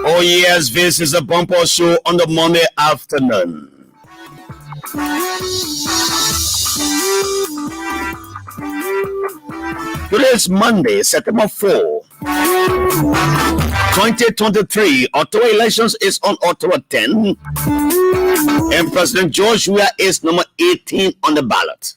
Oh yes, this is a bumper show on the Monday afternoon. Today is Monday, September 4, 2023. Ottawa elections is on Ottawa 10. And President George Weah is number 18 on the ballot.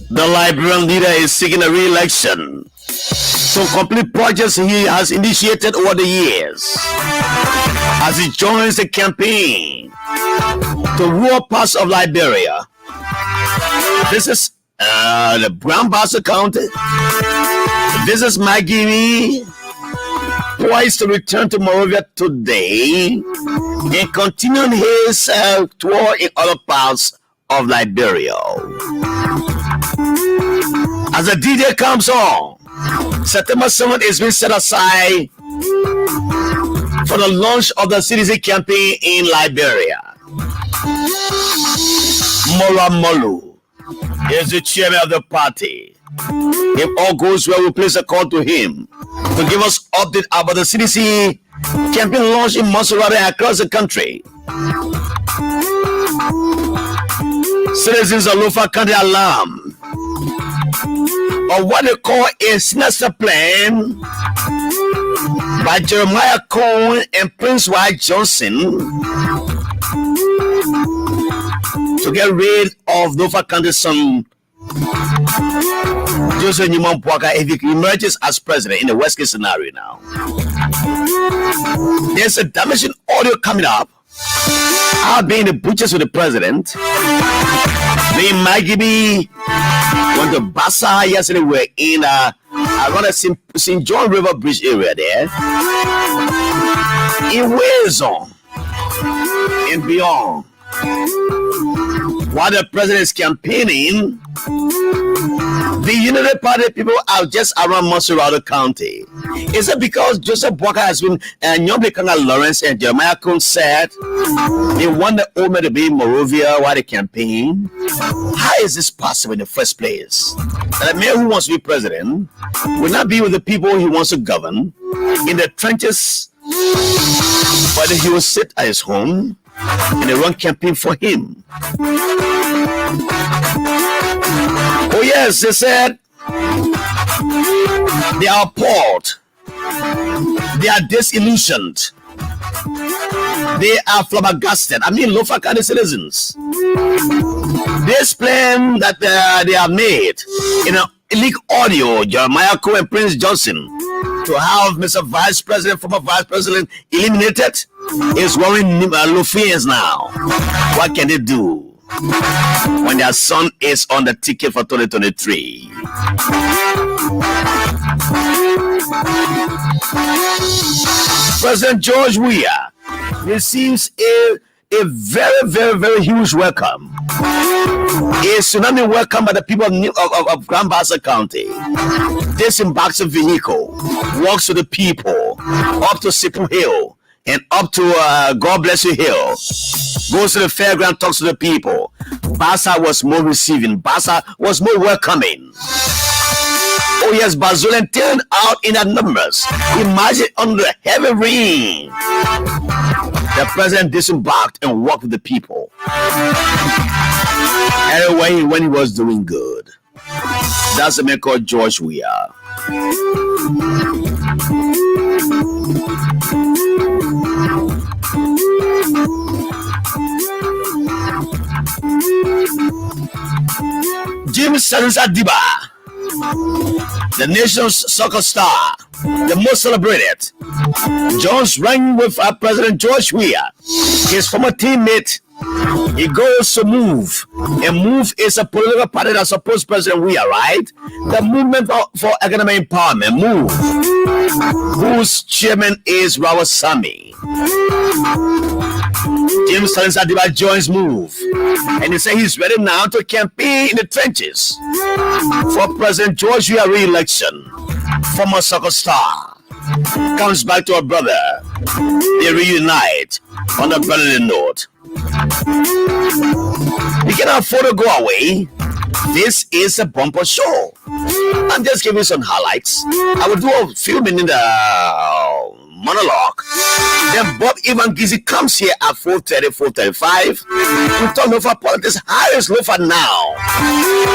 The Liberian leader is seeking a re-election. Some complete projects he has initiated over the years as he joins the campaign to rural parts of Liberia. This is the Grand Bassa County. This is Maggie, poised to return to Monrovia today and continuing his tour in other parts of Liberia. As the DJ comes on, September 7th is being set aside for the launch of the CDC campaign in Liberia. Mola Molu is the chairman of the party. If all goes well, we'll place a call to him to give us update about the CDC campaign launch in Montserrat and across the country. Citizens of Lofa County alarm of what they call a sinister plan by Jeremiah Cohen and Prince White Johnson to get rid of Lofa County's son Joseph Newman Boaka if he emerges as president in the worst case scenario now. There's a damaging audio coming up. I've been in the butchers with the president. Me and Maggie went to Bassa yesterday. We're in around the St. John River Bridge area there. In Wilson and beyond. While the president is campaigning, the United Party people are just around Montserrat County. Is it because Joseph Boaka has been Nyombe Kanga Lawrence and Jeremiah Cohen said they want the old man to be in Monrovia while they campaign? How is this possible in the first place? That a man who wants to be president will not be with the people he wants to govern in the trenches, but he will sit at his home and they run campaign for him. Oh yes, they said they are appalled. They are disillusioned. They are flabbergasted. I mean, Lofa County citizens. This plan that they have made in a leaked audio, Jeremiah Cohen and Prince Johnson, to have Mr. Vice President, former Vice President, eliminated is worrying Lofians now. What can they do when their son is on the ticket for 2023? President George Weah receives a very, very, very huge welcome. A tsunami welcome by the people of Grand Bassa County. Disembarks a vehicle, walks to the people, up to Sipu Hill, and up to God Bless You Hill. Goes to the fairground, talks to the people. Bassa was more receiving. Bassa was more welcoming. Oh yes, Bazolan turned out in our numbers. Imagine under the heavy rain. The president disembarked and walked with the people. Anyway, when he was doing good. That's a man called George Weah. Jim Sanusi Diba, the nation's soccer star, the most celebrated, joins rank with President George Weah, his former teammate. He goes to MOVE, and MOVE is a political party that supports President Weah, right? The Movement for Economic Empowerment, MOVE, whose chairman is Rawat Sami. I'm telling Sadiba Jones move. And he said he's ready now to campaign in the trenches for President George Weah re-election. Former soccer star comes back to her brother. They reunite on a brotherly note. We cannot afford to go away. This is a bumper show. I'm just giving some highlights. I will do a few minutes monologue. Then Bob Evangisi comes here at 4:30, 4:35 to talk Lofa politics. How is Lofa now?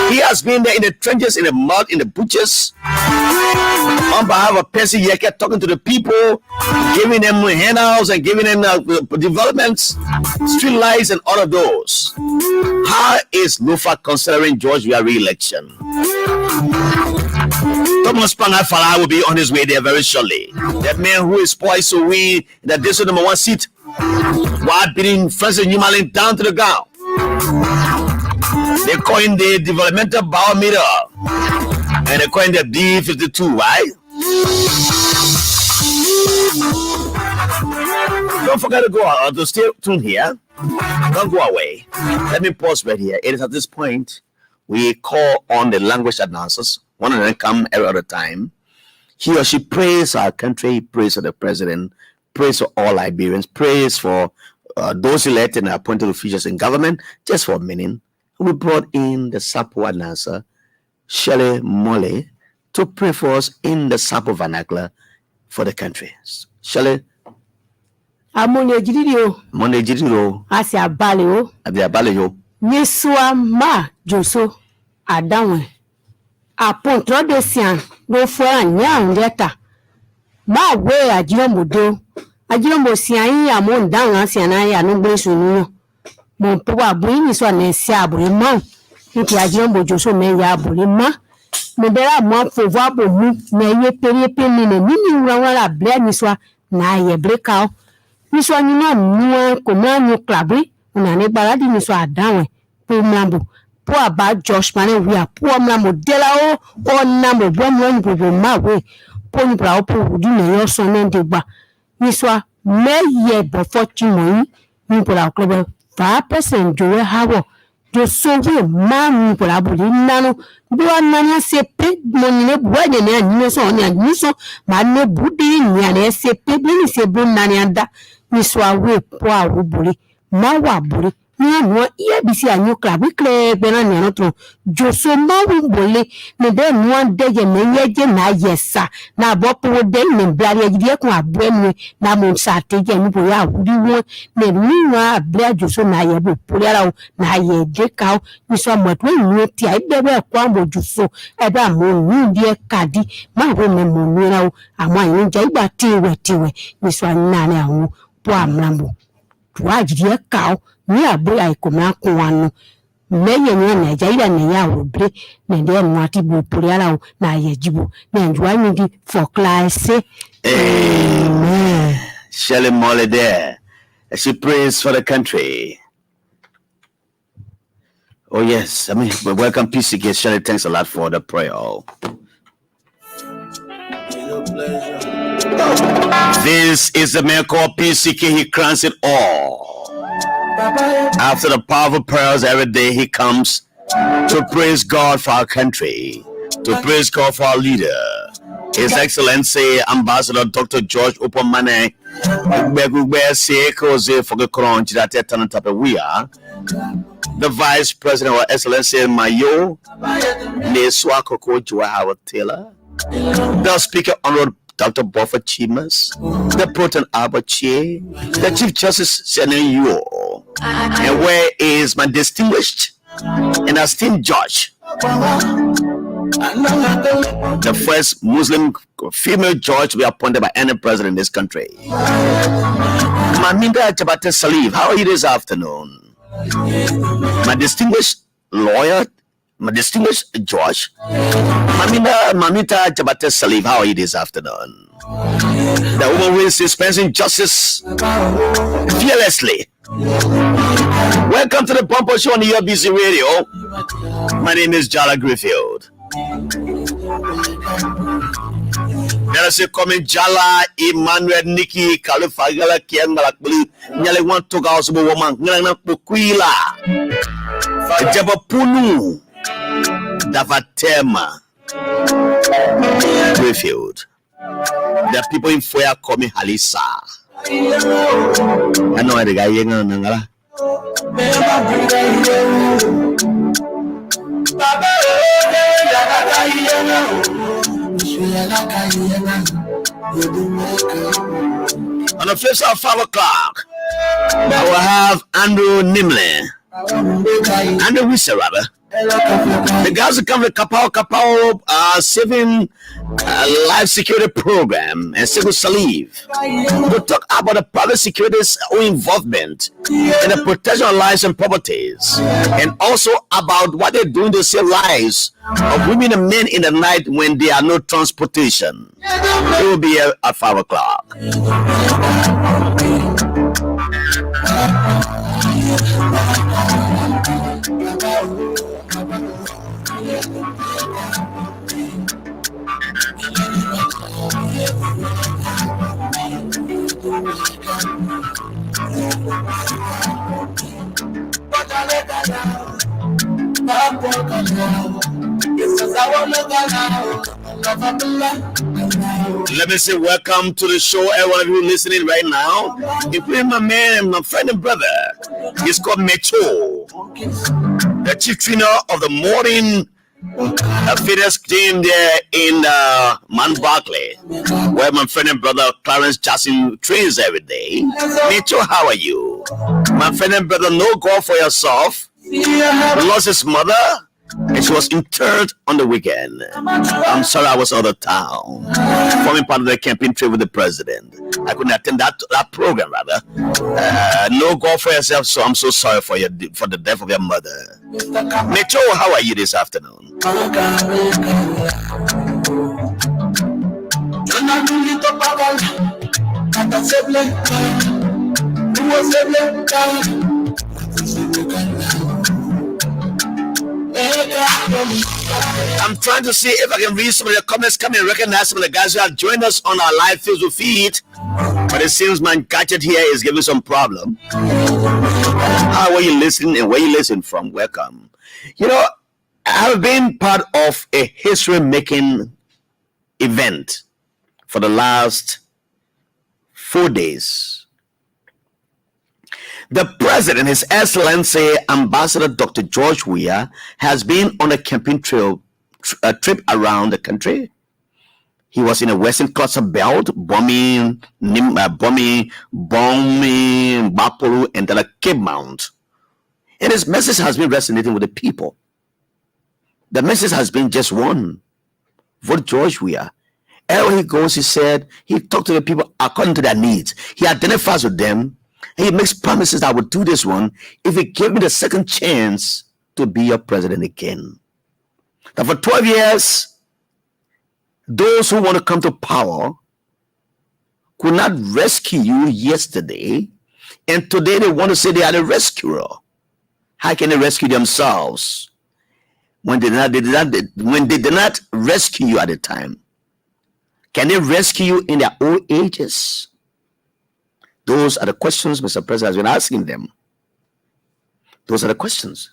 He has been there in the trenches, in the mud, in the butchers. On behalf of Percy Yeke, talking to the people, giving them handouts and giving them developments, street lights, and all of those. How is Lofa considering George Weah re-election? Thomas Pangafala will be on his way there very shortly. That man who is poised to win the district number 1 seat while beating Francis Newman down to the ground. They coined the developmental barometer and they coined the D52, right? Don't forget to go out, to stay tuned here. Don't go away. Let me pause right here. It is at this point we call on the language announcers. One of them come every other time. He or she prays our country, prays for the president, prays for all Liberians, prays for those elected and appointed officials in government, just for a minute. We brought in the Sapo announcer, Shelley Mole, to pray for us in the Sapo vernacular for the country. Shelley. Amone Jidio. Mone Jidio. Asia Balio. Abia Balio. Nisua ma Joso Adawe. Upon Trodesian, go for a young letter. Ma way a Jumbo. A Jumbo Sian among down as an eye no blessing. Mon poor bring is one and Sabu Mount. If a Jumbo Joso may yabu ma. Modera month for Vabo, may ye penny penny in a mini round a blemiswa, na ye break out. This one you know, command you clubby, and a neighbor is down. Poor Mambo. Poor about Josh Man, we are poor Mambo Delao, or number 1 people my way. Pony brow, poor, do your son and the Miswa, may ye but fortune, you put our club 5% Joe Howard. Just so we, man, put our body nano. Do a man say pig money, wedding and news on your news, man, no booty, and say pig, say Brunani and that. Miswa, we poor bully, Mawa bully. No, here be see a new club. We clear Benanotro. Joso Mawu bully. Me then one day, ye na yes, sir. Na bopo den me bloody idea kwa bwenwe na monsate and Puya. Would you want me meanwhile blood Joso na ye bu Puya na ye dekau. We somewhat when you tea, I better quambo Joso. Eba moon, dear caddy. My woman moon, and my ninja tiwe. Miss one nana, poor Mambo. Twaji dear cow. Ni abu ai kuma kwanu meye ni na jaida ne ya obre ne de nwati bu puriala na yejibu na njwa ni di for class. Amen. Shelley Mole there. She prays for the country. Oh yes, I mean welcome PCK. Shelley, thanks a lot for the prayer. This is the man called PCK. He crowns it all. After the powerful prayers every day, he comes to praise God for our country, to praise God for our leader, His Excellency Ambassador Dr. George Opomane. The Vice President of Excellency Mayo Neswakoko Joao Taylor, the Speaker Honorable Dr. Buffer Chimas, the Proton Albert Che, the Chief Justice Senator Yuo, and where is my distinguished and esteemed judge, the first Muslim female judge to be appointed by any president in this country, Maminda Jabate Salif. How are you this afternoon? My distinguished lawyer, my distinguished judge, Mamita Jabate Salif. How are you this afternoon? The woman who is dispensing justice fearlessly. Welcome to the Bumper Show on the UBC Radio. My name is Jala Griffield. Let us say, coming Jala, Emmanuel, Nikki, Kalifagala, Kian Malakbuli, Nyale want to go to woman, Nana Puquila, Jabapunu, Davatema, Greyfield. There are people in Foya coming Halisa. I know the guy Nangala. On the flip side of 5 o'clock, I will have Andrew Nimley. Andrew Wisser, rather. The guys who come with Kapao saving life security program and Civil Salive. We'll talk about the private security's own involvement in the protection of lives and properties, and also about what they're doing to save lives of women and men in the night when there are no transportation. It will be at 5 o'clock. Let me say welcome to the show, everyone of you listening right now, including my man, my friend and brother. He's called Mecho, the chief trainer of the morning fitness team there in Mount Barkley, where my friend and brother Clarence Jackson trains every day. Mecho, how are you? My friend and brother, no goal for yourself. Lost his mother, and she was interred on the weekend. I'm sorry I was out of town, forming part of the campaign trip with the president. I couldn't attend that program, rather. No goal for yourself, so I'm so sorry for the death of your mother. Mecho, how are you this afternoon? I'm trying to see if I can read some of the comments, come and recognize some of the guys who have joined us on our live Facebook feed. But it seems my gadget here is giving some problem. How are you listening and where you listen from? Welcome. You know, I have been part of a history-making event for the last 4 days. The president, His Excellency Ambassador Dr. George Weah, has been on a campaign trip around the country. He was in a Western Cluster Belt, bombing Bapolu, and then a Cape Mount. And his message has been resonating with the people. The message has been just one: vote George Weah. Everywhere he goes, he said, he talked to the people according to their needs. He identifies with them. And he makes promises that I would do this one if he gave me the second chance to be your president again. That for 12 years, those who want to come to power could not rescue you yesterday, and today they want to say they are the rescuer. How can they rescue themselves when they did not rescue you at the time? Can they rescue you in their old ages? Those are the questions Mr. President has been asking them. Those are the questions.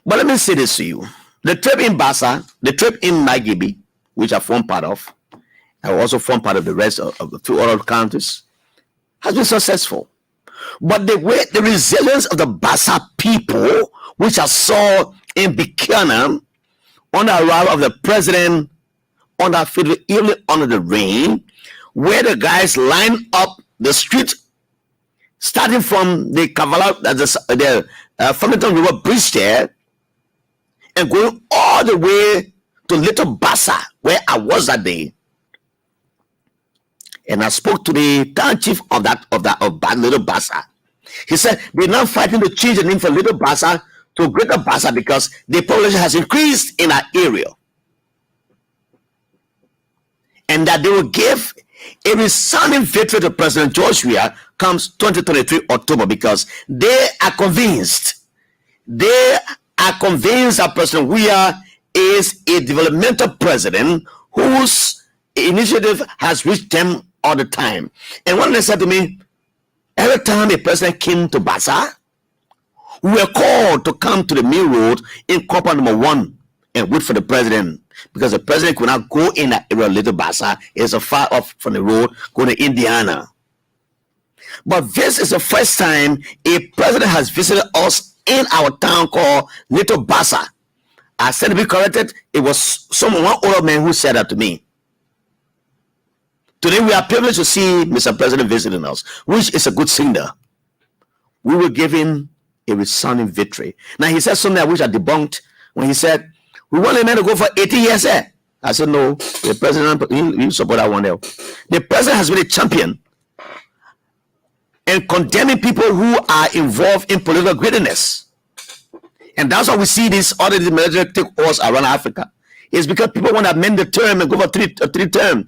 But let me say this to you. The trip in Bassa, the trip in Magibi, which I formed part of, I also formed part of the rest of the 2 other countries, has been successful. But the resilience of the Bassa people, which I saw in Buchanan, on the arrival of the president, on that field, even under the rain, where the guys lined up the street, starting from the Kavala, the Farmington River Bridge there, and going all the way to Little Bassa, where I was that day. And I spoke to the town chief of Little Bassa. He said they're now fighting to change the name from Little Bassa to Greater Bassa because the population has increased in that area, and that they will give a resounding victory to President George Weah comes 2023 October, because they are convinced that President Weah is a developmental president whose initiative has reached them all the time. And one they said to me, every time a president came to Bassa, we were called to come to the main road in compound number 1 and wait for the president, because the president could not go in that area. Little Bassa is a far off from the road going to Indiana. But this is the first time a president has visited us in our town called Little Bassa. I said to be corrected, it was one older man who said that to me. Today we are privileged to see Mr. President visiting us, which is a good signal. We will give him a resounding victory. Now he said something which I debunked when he said, we want a man to go for 80 years. I said, no, the president, you support that one there. The president has been a champion in condemning people who are involved in political greediness. And that's why we see this other military take wars around Africa. It's because people want to amend the term and go for three terms.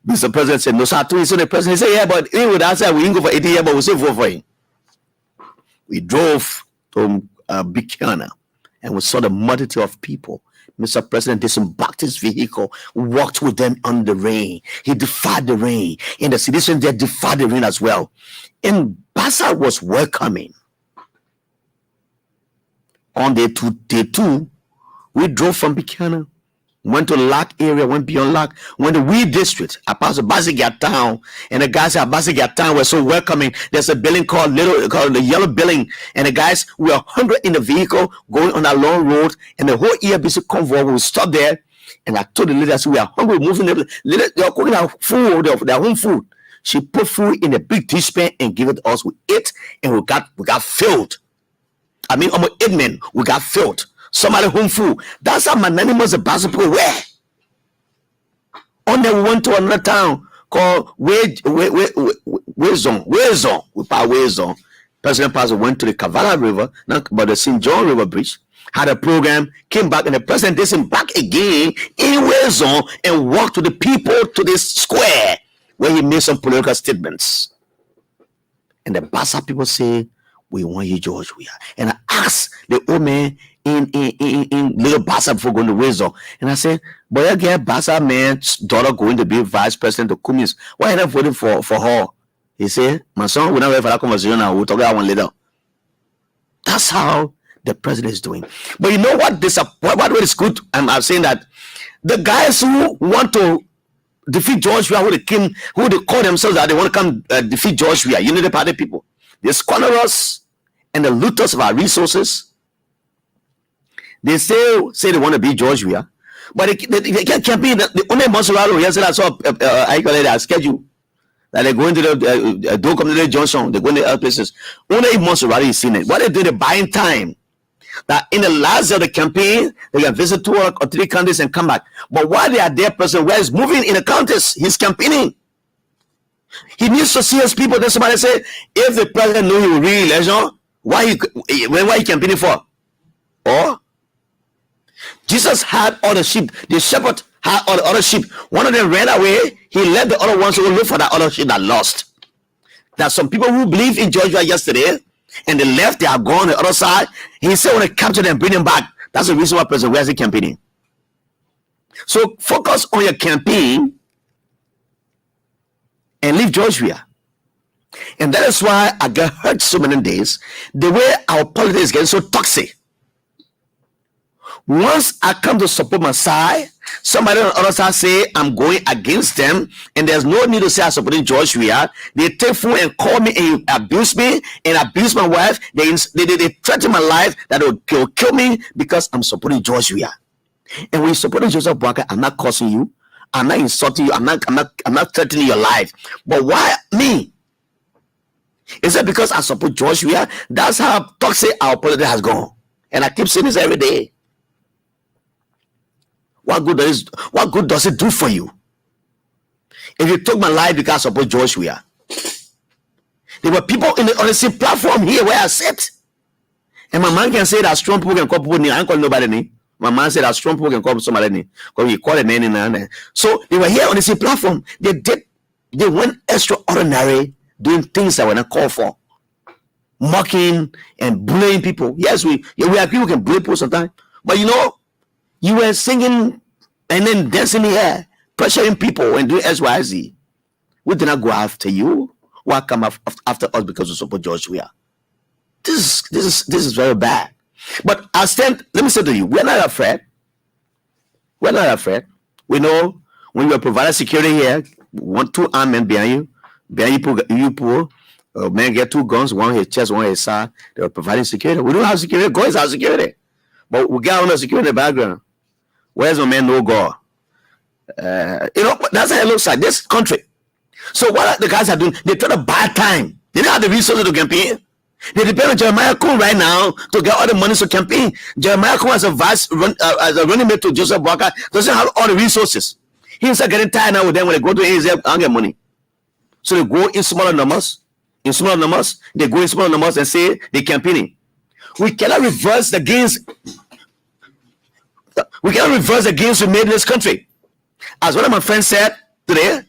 Mr. President said, no, sir. So the president said, yeah, but even with that said, we didn't go for 80 years, but we still vote for him. We drove to Buchanan and we saw the multitude of people. Mr. President disembarked his vehicle, walked with them on the rain. He defied the rain. And the citizens there defied the rain as well. And Bassa was welcoming. On day two, we drove from Buchanan, went to Lac area, went beyond Lac, went to Wee District. I passed the Basigat town, and the guys at Basigat town were so welcoming. There's a building called the Yellow Building, and the guys were 100 in the vehicle going on that long road, and the whole EFBC convoy will stop there. And I told the lady, I said, we are hungry, moving them. They're cooking our food, their home food. She put food in a big dish pan and gave it to us. We ate, and we got filled. I mean, almost 8 men, we got filled. Somebody home food. That's how magnanimous the Basipol were. On there, we went to another town called Wezon. We passed Wezon. President Pastor went to the Kavala River, not about the St. John River Bridge, had a program, came back, and the president disembarked again in Wezon and walked to the people to this square where he made some political statements. And the Bassa people say, we want you, George. We are. And I asked the old man in Little Bassa before going to Wezon. And I said, boy, I get Bassa man's daughter going to be vice president of Cummins. Why are you not voting for her? He said, my son, we're not ready for that conversation now. We'll talk about one later. That's how the president is doing. But you know what? What is good? I'm saying that the guys who want to defeat George Weah, who they call themselves that they want to come defeat George Weah, you know the party people. The squanderers and the looters of our resources. They say they want to be George Weah, but they can't be the only Monserrato. Yesterday I saw I call it a schedule that they're going to the don't come to the Johnson. They're going to other places. Only if Monserrato is seen it. What they do, they're buying time. That in the last day of the campaign, they can visit 2 or 3 counties and come back. But while they are there, President Weah is moving in the counties. He's campaigning. He needs to see his people. Then somebody say, if the president knew he would re-election, why he campaigning for? Or Jesus had all the sheep. The shepherd had all the other sheep. One of them ran away. He left the other ones to go look for that other sheep that lost. There are some people who believed in George Weah yesterday, and they left. They are gone on the other side. He said, when they capture them, bring them back. That's the reason why President Weah is campaigning. So focus on your campaign and leave George Weah. And that is why I got hurt so many days. The way our politics is getting so toxic. Once I come to support my side, somebody on the other side say I'm going against them, and there's no need to say I'm supporting George Weah. They take phone and call me and abuse me and abuse my wife. They threaten my life that they'll kill me because I'm supporting George Weah. And when you support Joseph Boakai, I'm not cursing you. I'm not insulting you. I'm not threatening your life. But why me? Is it because I support George Weah? That's how toxic our politics has gone. And I keep saying this every day. What good does it do for you? If you took my life because I support George Weah. There were people on the same platform here where I sit. And my man can say that strong people can call people name. I ain't calling nobody name. My man said that strong people can call somebody name. Because he called a name and so they were here on the same platform. They went extraordinary doing things that were not called for. Mocking and bullying people. Yes, we agree we can bully people sometimes. But you know, you were singing and then dancing in the air. pressuring people and doing XYZ. We did not go after you. Why come after us because we support George Weah? This is very bad. But let me say to you, we're not afraid. We're not afraid. We know when you are providing security here, 2 armed men behind you pull, men get 2 guns, one on his chest, one on his side. They are providing security. We don't have security. God is our security. But we got on the security in the background. Where's the man? No God. That's how it looks like. This country. So what the guys are doing, they try to buy time. They don't have the resources to campaign. They depend on Jeremiah Kun right now to get all the money to campaign. Jeremiah Kun as a running mate to Joseph Boakai doesn't have all the resources. He's getting tired now with them when they go to AZ and get money. So they go in smaller numbers. They go in smaller numbers and say they're campaigning. We cannot reverse the gains. We cannot reverse the gains we made in this country. As one of my friends said today,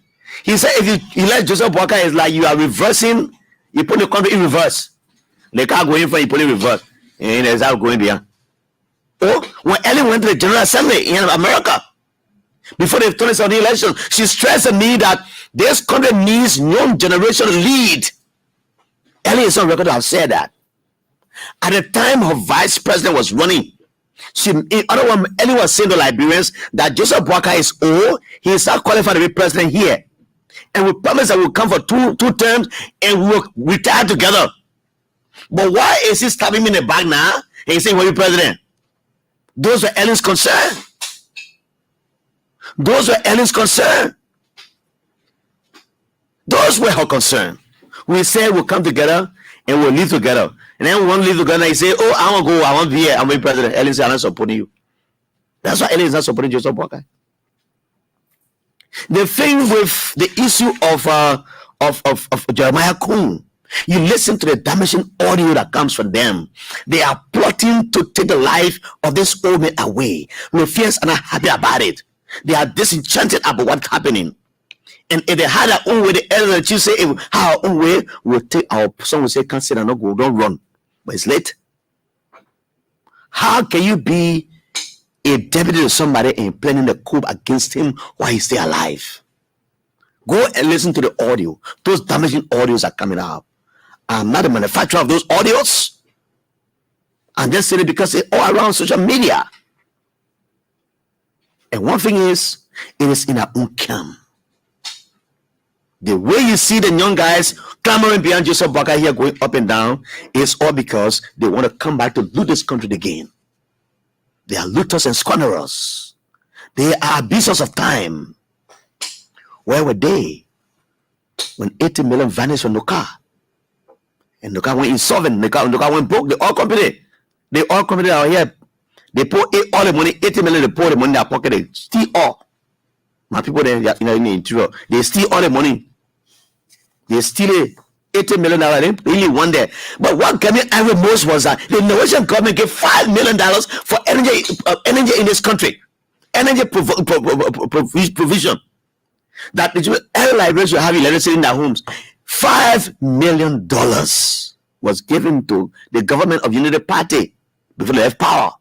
he said if you let Joseph Boakai, it's like you are reversing, you put the country in reverse. They can't go in for you put it in reverse. And there's how going there. Oh, when Ellen went to the General Assembly in America, before they turned on the election, she stressed to me that this country needs young generation lead. Ellen is on record to have said that. At the time her vice president was running, Ellen was saying to Liberians that Joseph Boakai is old, he is not qualified to be president here. And we promise that we'll come for two terms and we'll retire together. But why is he stabbing me in the back now and he's saying, "Will you president?" Those were Ellen's concern. Those were Ellen's concern. Those were her concern. We said we'll come together and we'll live together. And then we want to live together. He say, "Oh, I want to go. I want to be here. I'm going to be president." Ellen said, "I'm not supporting you." That's why Ellen is not supporting Joseph Boakai. The thing with the issue of Jeremiah Kun, you listen to the damaging audio that comes from them. They are plotting to take the life of this old man away. Lofians are not happy about it. They are disenchanted about what's happening. And if they had their own way, the elder chief say, "If our own way, we'll take our son will say, can't sit and not go, don't run." But it's late. How can you be a deputy to somebody and planning the coup against him while he's still alive? Go and listen to the audio. Those damaging audios are coming out. I'm not a manufacturer of those audios. I'm just saying it because it's all around social media. And one thing is, it is in our own camp. The way you see the young guys clamoring behind Joseph Boakai here going up and down is all because they want to come back to loot this country again. They are looters and squanderers. They are abusers of time. Where were they when 80 million vanished from Noka? And Noka went insolvent. Noka went broke. The oil company are here. They pour all the money, 80 million, they pour the money in their pocket, they steal all. My people there in the interior, they steal all the money. They steal $80 million. They really won there. But what got me angry most was that the Norwegian government gave $5 million for energy in this country. Energy provision. That every Liberians will have electricity in their homes. $5 million was given to the government of Unity Party before they left power.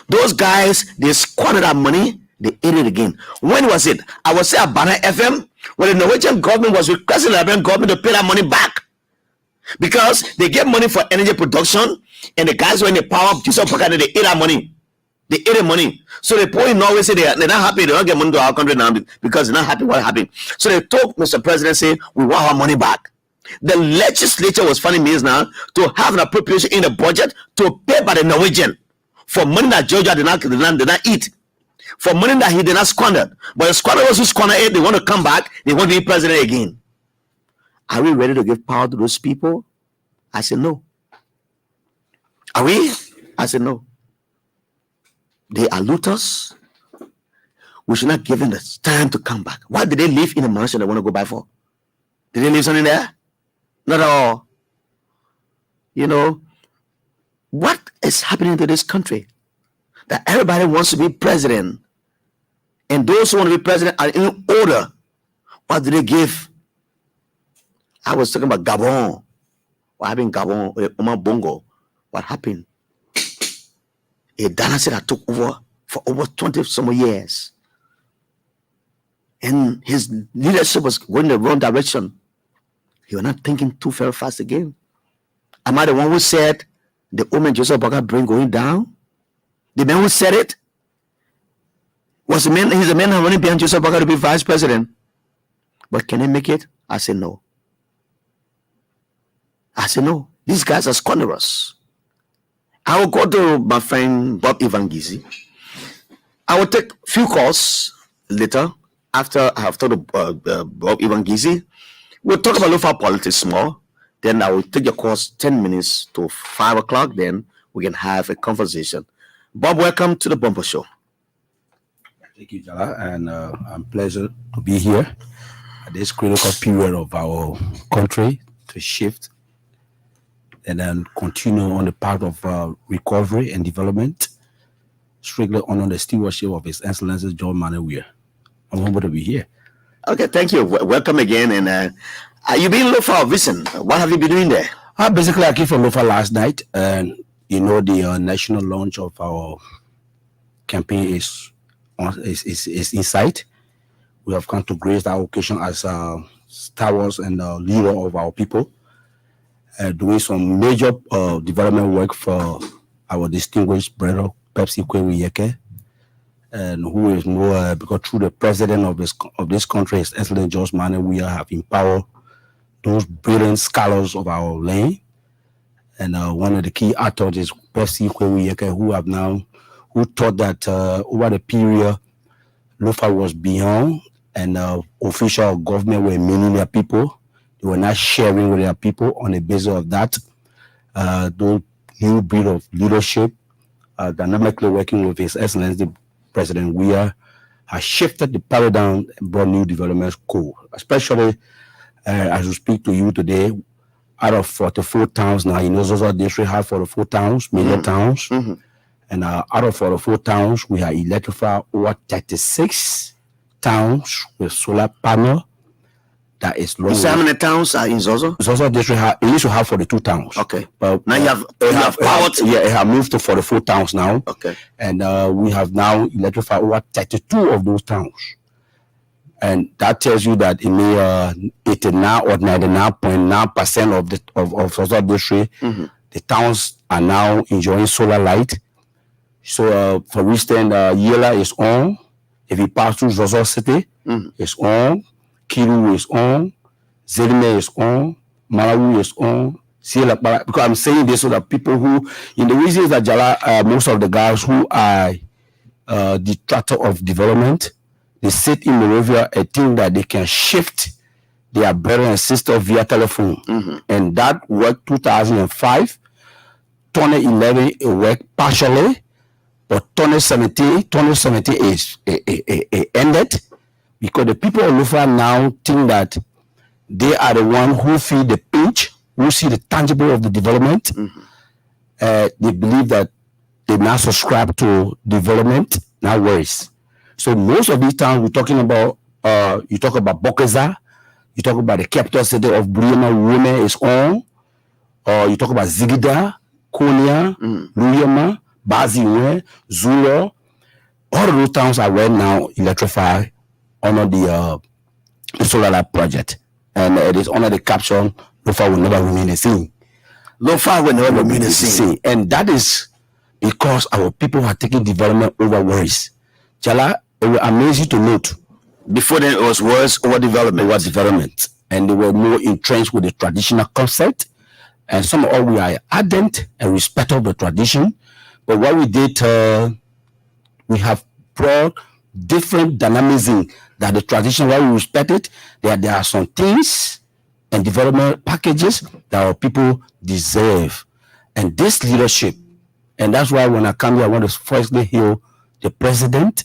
Those guys, they squandered that money, they ate it again. When was it? I was at Banner FM when the Norwegian government was requesting the Liberian government to pay that money back because they get money for energy production, and the guys were in the power of Jesus, they ate that money. They ate the money. So the poor in Norway say they're not happy, they don't get money to our country now because they're not happy what happened. So they told Mr. President, say, "We want our money back." The legislature was finding means now to have an appropriation in the budget to pay by the Norwegian for money that Georgia did not eat, for money that he did not squander. But the squanderers who squander it, they want to come back, they want to be president again. Are we ready to give power to those people? I said no. Are we? I said no. They are looters. We should not give them the time to come back. Why did they live in a mansion they want to go buy for? Did they leave something there? Not at all. You know, what is happening to this country? That everybody wants to be president. And those who want to be president are in order. What do they give? I was talking about Gabon. What happened in Gabon? Omar Bongo. What happened? A dynasty that took over for over 20 some years. and his leadership was going the wrong direction. He was not thinking too very fast again. Am I the one who said the woman Joseph Boakai brain going down? The man who said it was the man. He's the man running behind Joseph Boakai to be vice president. But can he make it? I said no. I said no. These guys are squanderers. I will go to my friend Bob Ivangizi. I will take few calls later after I have talked to Bob Ivangizi. We'll talk about local politics more. Then I will take your calls 10 minutes to 5 o'clock. Then we can have a conversation. Bob, welcome to the Bumper Show. Thank you, Jala, and I'm pleased to be here at this critical period of our country to shift and then continue on the path of recovery and development, strictly under the stewardship of His Excellency John Manneh Weir. I'm humbled to be here. Okay, thank you. Welcome again. And you've been in Lofa Vision. What have you been doing there? Basically, I came from Lofa last night, and the national launch of our campaign is in sight. We have come to grace that occasion as stewards and leader of our people, doing some major development work for our distinguished brother Pepsi Kwewiyeke, and who is more because through the president of this country, His Excellency George Manneh, we have empowered those brilliant scholars of our land. And one of the key actors is Pepsi Kwewiyeke, who thought that over the period Lofa was beyond and official government were meaning their people. They were not sharing with their people. On the basis of that, those new breed of leadership, dynamically working with His Excellency President Weir, has shifted the paradigm and brought new developments cool. Especially as we speak to you today, out of 44 towns now, Zozo district have 44 towns, major towns. Mm-hmm. And out of 44 towns, we have electrified over 36 towns with solar panel. That is long. So how many towns are in Zozo? Zozo district it used to have 42 towns. Okay. But now you have power. It have moved to 44 towns now. Okay. And we have now electrified over 32 of those towns. And that tells you that in the 89 or 99.9% of Zozo district, mm-hmm. the towns are now enjoying solar light. So, for instance, Yela is on. If you pass through Zozo City, mm-hmm. it's on. Kiru is on. Zedime is on. Malawi is on. Because I'm saying this so that people who, in the reasons that Jala, most of the guys who are detractor of development, they sit in Monrovia and think that they can shift their brother and sister via telephone. Mm-hmm. And that worked 2005. 2011, it worked partially. But 2017 is ended because the people of Lofa now think that they are the one who feel the pinch, who see the tangible of the development. Mm-hmm. They believe that they now subscribe to development, now worries. So most of these towns we're talking about, you talk about Bokeza, you talk about the capital city of Buriama, Rome is on, or you talk about Zigida, Konya, Luyama, Baziwe, Zulo, all of those towns are right now electrified under the solar light project. And it is under the caption, Lofa will never remain the same. Lofa will never remain the same. And that is because our people are taking development over worries. Jala, it will amaze you to note. Before then, it was words over development. Over development. And they were more entrenched with the traditional concept. And some of us, we are ardent and respectful of the tradition. But what we did, we have brought different dynamism that the tradition, while we respect it, there are some things and development packages that our people deserve. And this leadership, and that's why when I come here, I want to firstly hail the president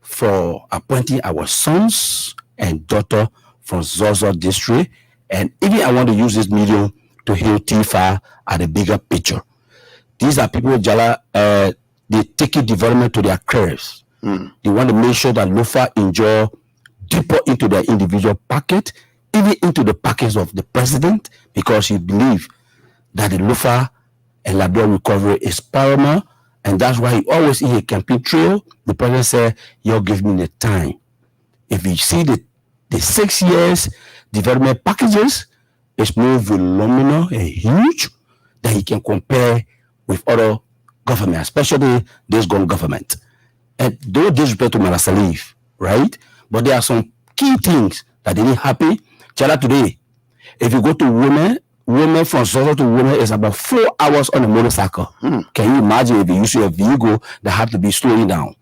for appointing our sons and daughter from Zozo district. And even I want to use this medium to hail Tifa at the bigger picture. These are people, Jala, they take development to their curves. Mm. They want to make sure that Lofa enjoy deeper into their individual pocket, even into the pockets of the president, because he believes that the Lofa and Liberia recovery is paramount, and that's why he always in a campaign trail. The president said, "You give me the time. if you see the 6 years development packages, it's more voluminous and huge that he can compare with other government, especially this government. And no disrespect to Mala Salif, right? But there are some key things that didn't happen. Chala today, if you go to women from Zozo to women is about 4 hours on a motorcycle. Can you imagine if you use your vehicle that have to be slowing down?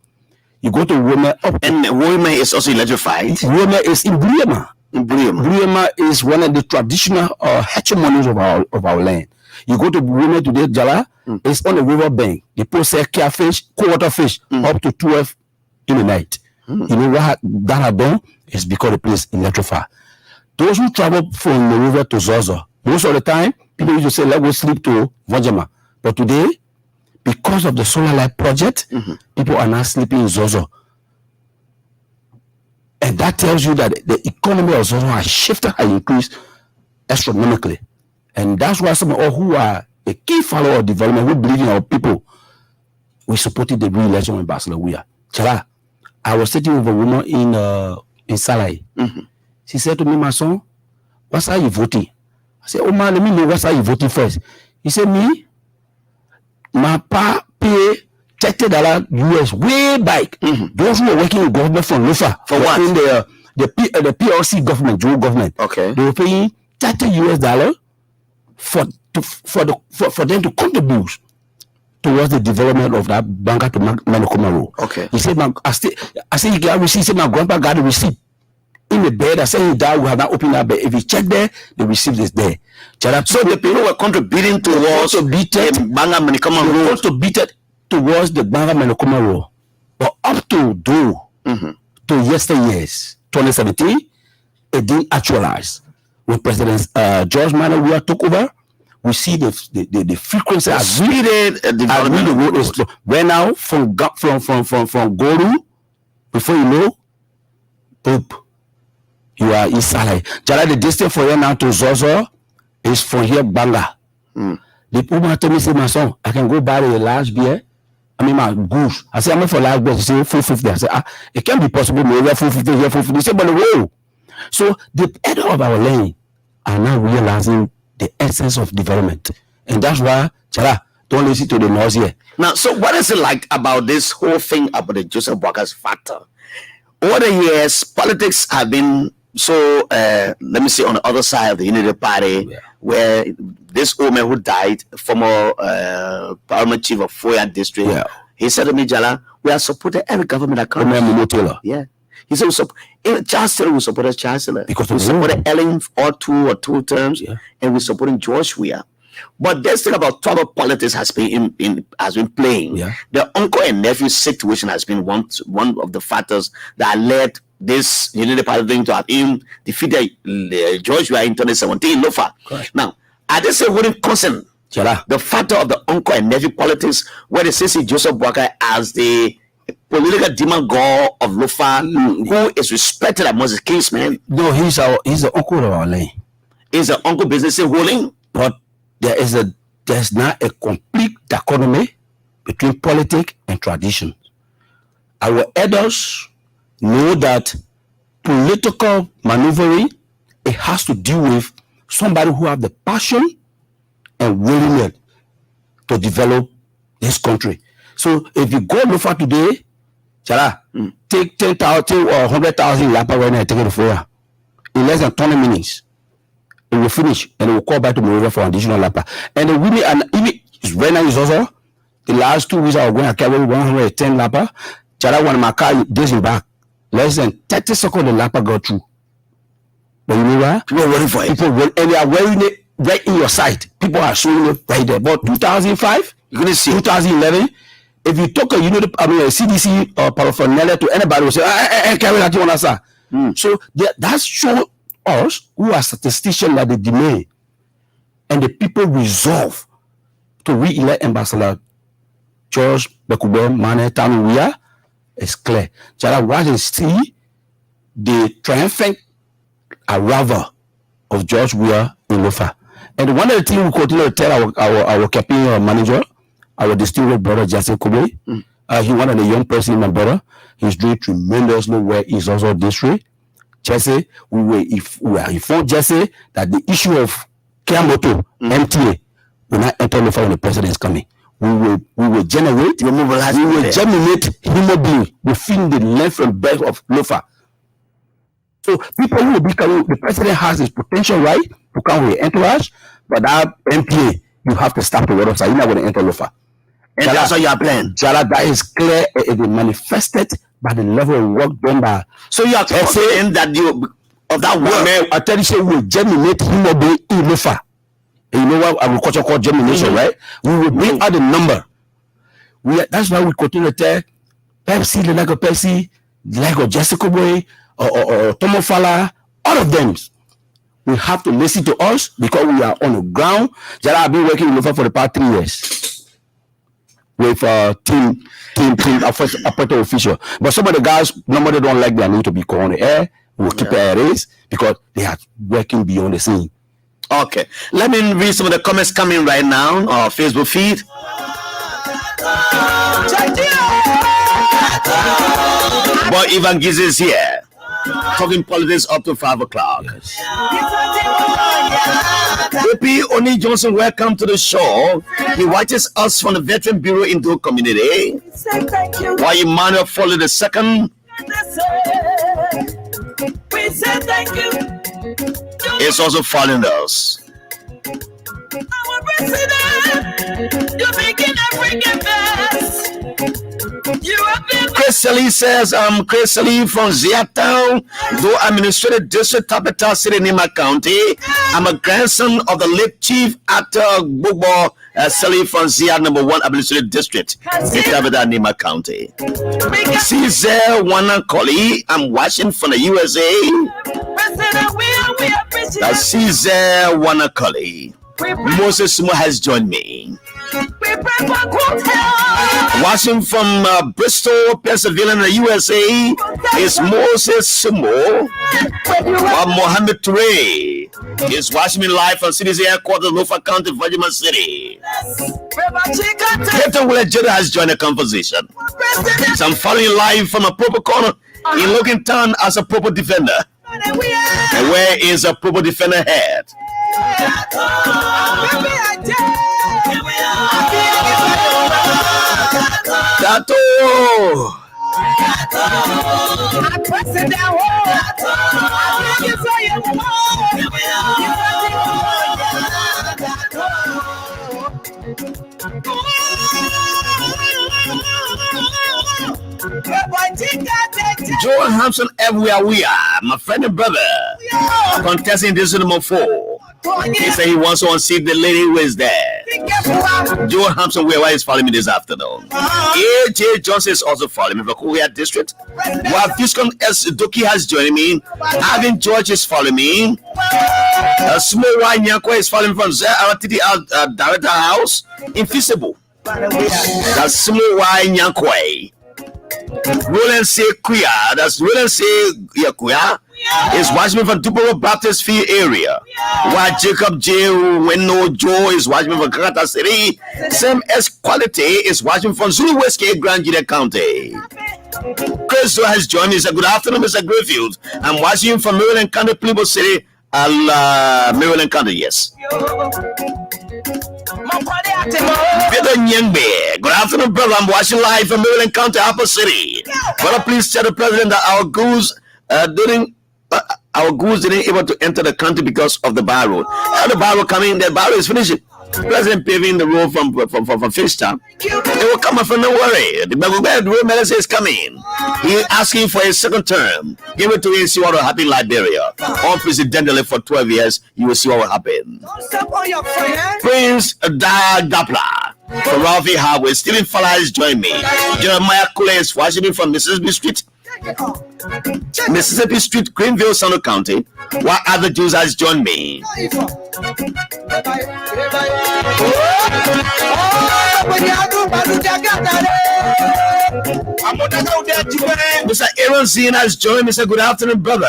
You go to women up, and women is also electrified. Women is in Briema. Briema is one of the traditional hegemonies of our land. You go to Briema today, Jala, it's on the river bank. They process catfish, quarter fish, up to 12 in the night. You know what that have done? It's because the place electrified. Those who travel from the river to Zozo, most of the time, people used to say, let's go sleep to Vajama. But today, because of the solar light project, people are now sleeping in Zozo. And that tells you that the economy of Zozo has shifted and increased astronomically. And that's why some of us who are a key follower of development, who believe in our people, we supported the re-election in Barcelona. Chala, I was sitting with a woman in Salai. She said to me, my son, what's how you voting? I said, oh man, let me know what's how you voting first. He said, me, my pa pay $30 US way back. Those who are working in government from Lufa for what? In the PLC government, Joe government. Okay. They were paying $30 for them to contribute towards the development of that Banga to Manukuma Road. Okay. He said, I said, you got a receipt. He said, my grandpa got a receipt in the bed. I said, he died. We have not opened that bed. If you check there, the receipt is there. So the people were contributing towards Banga Manukuma Road. They contributed towards the Banga Manukuma Road. But up to yesteryears, 2017, it didn't actualize. When President George Manuel took over, we see the frequency has really the road is slow. Right now from Goru, before you know, boop, you are in Salai. Jala, the distance for here now to Zozo is from here Banga. The woman told me, say, my son, I can go buy a large beer. I mean my goose. I say, I'm for large beer. She say 450. I say, it can't be possible. Maybe 450 here, 450. They say, but whoa. So the head of our lane are now realizing the essence of development. And that's why, Chala, don't listen to the noise here. Now, so what is it like about this whole thing about the Joseph Boakai factor? Over the years, politics have been so, let me say, on the other side of the Unity Party, where this woman who died, former Parliament Chief of Foya District, he said to me, Jala, we are supporting every government that comes. Yeah. He said, Chancellor, we supported Chancellor. Because we supported Ellen all two terms, and we supporting George Weah. But this thing about tribal politics has been playing. The uncle and nephew situation has been one of the factors that led this Unity Party thing to have him defeated George Weah in 2017. Lofa. Now, I just say wouldn't concern the factor of the uncle and nephew politics, where they say Joseph Boakai as the political demagogue of Lofa, who is respected amongst the kings, man. No, he's the uncle of our land. He's the uncle business ruling. But there's not a complete dichotomy between politics and tradition. Our elders know that political maneuvering, it has to deal with somebody who have the passion and willingness to develop this country. So if you go Lofa today, Chala, take 10,000 or 100,000 lapa right now and take it to Foya. In less than 20 minutes, it will finish and it will call back to Monrovia for additional lapa. And the women, and even right now is also the last 2 weeks I was going to carry 110 lapa. Chala, one of my car days in back, less than 30 seconds the lapa got through. But you know what? People are waiting for it. And they are wearing it right in your sight. People are showing it right there. But 2005, you're going to see 2011. If you talk a CDC or paraphernalia to anybody, will say, carry that one, sir. So that shows us who are statisticians that they demand, and the people resolve to re-elect Ambassador George Bekube Mane Tanuia is clear. Jala, watch and see the triumphant arrival of George Weah in Lofa. And one of the things we continue to tell our campaign manager, our distinguished brother Justin Kobe, he one of the young person in my brother, He's doing tremendously well. He's also district. Jesse, we informed Jesse that the issue of Kia Moto, MTA, will not enter Lofa when the president is coming. We will generate, we will germinate hemoglobin within the length and breadth of Lofa. So people who will be coming, the president has his potential right to come with entourage, but that MPA, you have to stop the water side. You're not going to enter Lofa. And that's what you are playing. Jala, that is clear. It is manifested by the level of work done by. So you are saying that you of that work. Man, I tell you, say we will germinate hemoglobin in Lofa. And you know what agriculture called germination, right? We will bring out the number. That's why we continue to tell Pepsi, the like of Pepsi, the like of Jessica Boy, or Tomo Fala, all of them. We have to listen to us because we are on the ground. Jara, I've been working in Lofa for the past 3 years with team appointed official. But some of the guys normally don't like their name to be called on the air. We'll keep it at it because they are working beyond the scene. Okay, let me read some of the comments coming right now on our Facebook feed. Boy, Ivan Giz is here, talking politics up to 5 o'clock. Yes. Opi Oni Johnson, welcome to the show. He watches us from the Veteran Bureau Indo community. While Emmanuel Foley II is also following us. Our president, you're making African best. Chris Lee says, Chris Lee from Ziatown, though administrative district, Tapeta City, Nima County. I'm a grandson of the late chief actor Bugbo Sally from Zia number 1 administrative district in Tapeta, Nima County. Caesar Wanakoli, I'm watching from the USA. That's Caesar Wanakoli. Moses Sumo has joined me. Watching from Bristol, Pennsylvania, in the USA is Moses Sumo. Mohammed Toure is watching me live from City's headquarters, Lofa County, Virginia City. Captain Willard Jeda has joined the conversation. So I'm following live from a proper corner in Logan Town as a proper defender. And where is a proper defender head? Dato! Joel Hampson, everywhere we are, my friend and brother, contesting this number 4. He said he wants to unseat the lady who is there. Joel Hampson, where is following me this afternoon. AJ Johnson is also following me from Korea District. While Viscount S. Doki has joined me. Avin George is following me. Small Wine Yanko is following from ZRTD Director House. Invisible. That's Small Wine Yanko. Roland C. Kuya, that's Roland C. Kuya, is watching me from Tupelo Baptist Field area. While Jacob J. Weno Joe is watching me from Kakata City. Sam S. Quality is watching from Zulu West Cape, Grand Union County. Chris has joined me. He said, good afternoon, Mr. Greenfield. I'm watching you from Maryland County, Plymouth City, Maryland County, yes. Good afternoon, brother. I'm watching live from Maryland County, Upper City. Brother, please tell the president that our goods didn't able to enter the country because of the bar road. The bar road coming, the bar road is finishing. President paving the road from Fishtown. They will come up from no worry. The road medicine is coming. He asking for a second term. Give it to him, see what will happen in Liberia. Unprecedentedly for 12 years, you will see what will happen. Prince Dapla from Ralphie Highway. Stephen Fala has joined me. Jeremiah Kule is watching me from Mississippi Street, Greenville, Sano County. While other Jews has joined me. Mr. Aaron Zin has joined me. Good afternoon, brother.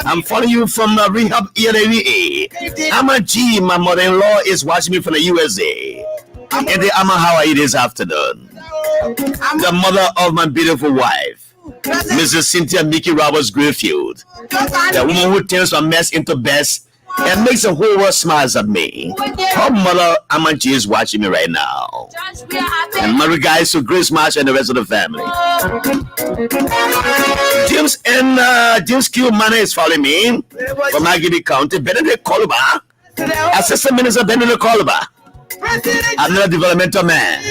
I'm following you from Rehab ELAVA. Amma G, my mother-in-law, is watching me from the USA. And the Amma, how are you this afternoon? The mother of my beautiful wife. Mrs. Cynthia Mickey Roberts Greenfield, the woman who turns my mess into best and makes the whole world smiles at me. Her mother, Amanchi, is watching me right now. And my regards to Grace Marsh and the rest of the family. James Q. Manor is following me from Agidi County. Benedict Koluba, Assistant Minister Benedict Koluba, another developmental man.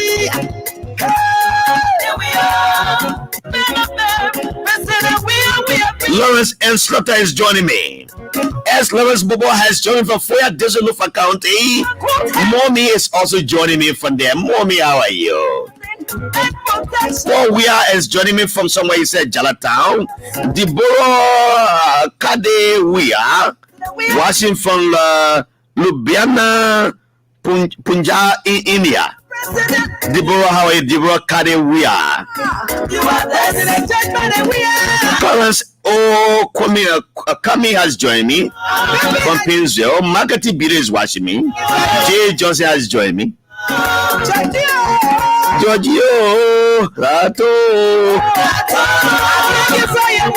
Lawrence M. Slaughter is joining me. S. Lawrence Bobo has joined from Foya District, Lufa County. Mommy is also joining me from there. Mommy, how are you? Paul Weir is joining me from somewhere he said Jalatown. Deborah Kade Weir, watching from Ljubljana, Punjab, in India. Deborah, how are you? Deborah Kade Weir. Clarence O. Kami has joined me from Pinsville. Margaret Bide is watching me. Jay Johnson has joined me. Giorgio Rato.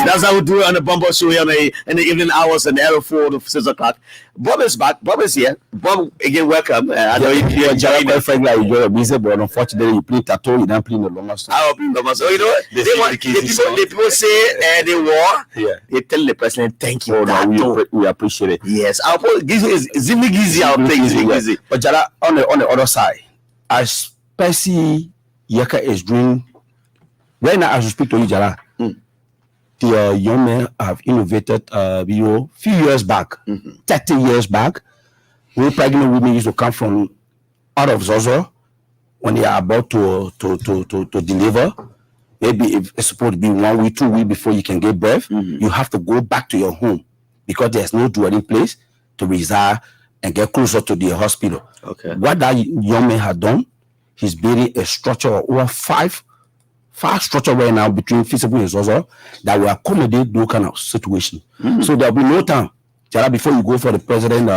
That's how we do it on the Bumble Show here in the evening hours and the hour 4 to 6 o'clock. Bob is back. Bob is here. Bob, again, welcome. I know you're quite frankly, I enjoy your music, but unfortunately, you play tattoo, you don't play in the longer song. I will play the longer song. You know what? The people say they war. Yeah. They tell the president, thank you. Oh, no, we appreciate it. Yes. I'll put Zimmy Gizi. I'll play Zimmy Gizi. But Jala, on the other side, as Percy Yeka is doing, right now, as we speak to you, Jala, the young men have innovated few years back, 30 years back, where pregnant women used to come from out of Zozo when they are about to deliver. Maybe if it's supposed to be 1 week, 2 weeks before you can give birth, you have to go back to your home because there's no dwelling place to reside and get closer to the hospital. Okay. What that young man had done, he's building a structure of over five structure right now between Feasible and Zozo that will accommodate those kind of situation. So there'll be no time. Jara, before you go for the president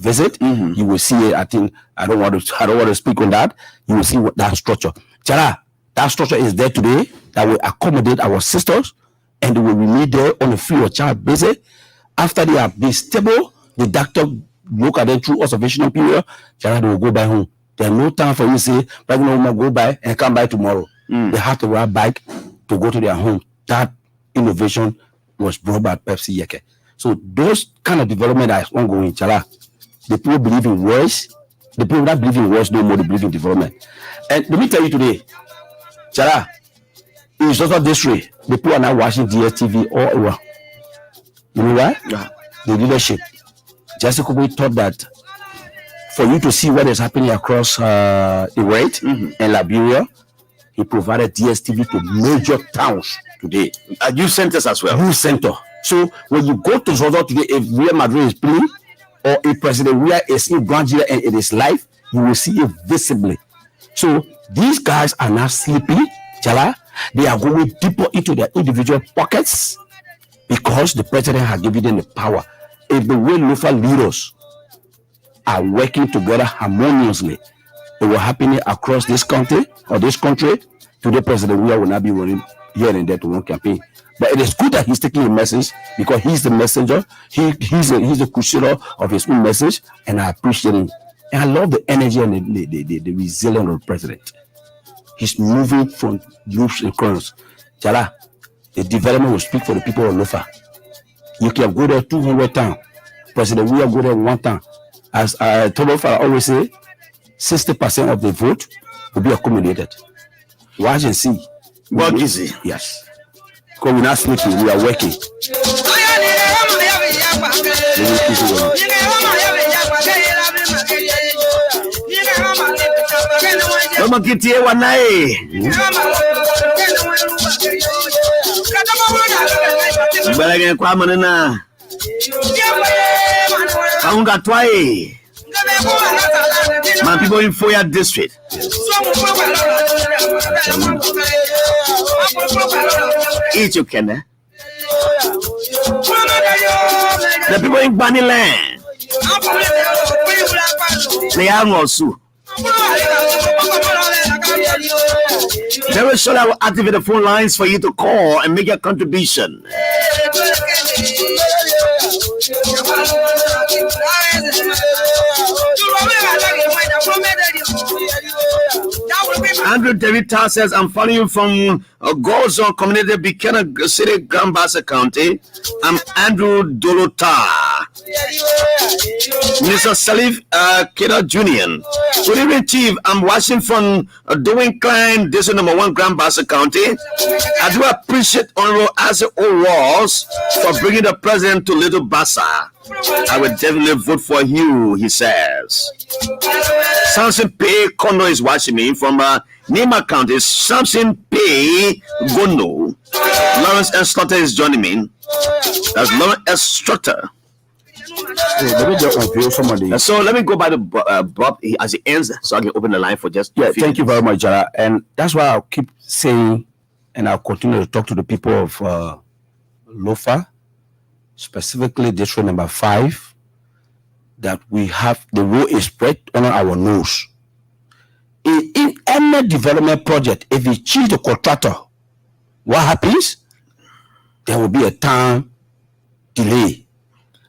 visit, you will see it. I think I don't want to speak on that. You will see what that structure. Jara, that structure is there today that will accommodate our sisters, and they will remain there on a free of charge basis. After they have been stable, the doctor look at them through observational period. Jara, they will go back home. There's no time for you to say, pregnant woman, go by and come back tomorrow. They have to ride back to go to their home. That innovation was brought by Pepsi Yeke. So those kind of development that is ongoing, Chala, the people believe in words. The people that believe in words no more, they believe in development. And let me tell you today, Chala, in Zozo District, the people are now watching DSTV all over. You know why? Yeah. The leadership. Jessica Kobe thought that for you to see what is happening across Iraq and Liberia, he provided DSTV to major towns today. Youth centers as well. Youth center. So when you go to Zozo today, if Real Madrid is playing or if President Weah is in Grandia and it is live, you will see it visibly. So these guys are not sleeping, Chala. They are going deeper into their individual pockets because the president has given them the power. If the way local leaders are working together harmoniously, it will happen across this country or this country. Today, President Weah will not be running here and there to one campaign. But it is good that he's taking a message because he's the messenger. He's the crusader of his own message, and I appreciate him. And I love the energy and the resilience of the president. He's moving from loops and corners. Chala, the development will speak for the people of Lofa. You can go there 200 times. President Weah go there 1 time. As I always say, 60% of the vote will be accommodated. Watch and see. Work easy. Yes. Because we're not sleeping, we are working. My people in Foya District. Eat you can. The people in Bunny Land. They are also. Very shortly, I will activate the phone lines for you to call and make your contribution. Andrew Devita says, I'm following you from Gozon Community, Buchanan City, Grambassa County. I'm Andrew Dolota. Mr. Salif Keda Jr. Good evening, Chief. I'm watching from Doing Klein, this is number 1 Grambassa County. I do appreciate Honorable Isaac O'Walls for bringing the president to Little Bassa. I will definitely vote for you, he says. Samson Pay Kono is watching me from Nima County. Samson Pay Gono. Lawrence S. Slaughter is joining me. That's Lawrence S. Slaughter. So let me go by the Bob as it ends, so I can open the line for just. Yeah, thank you very much, Jara. And that's why I'll keep saying, and I'll continue to talk to the people of Lofa, specifically district number 5, that we have the road is spread on our nose. In any development project, if you cheat the contractor, what happens? There will be a time delay.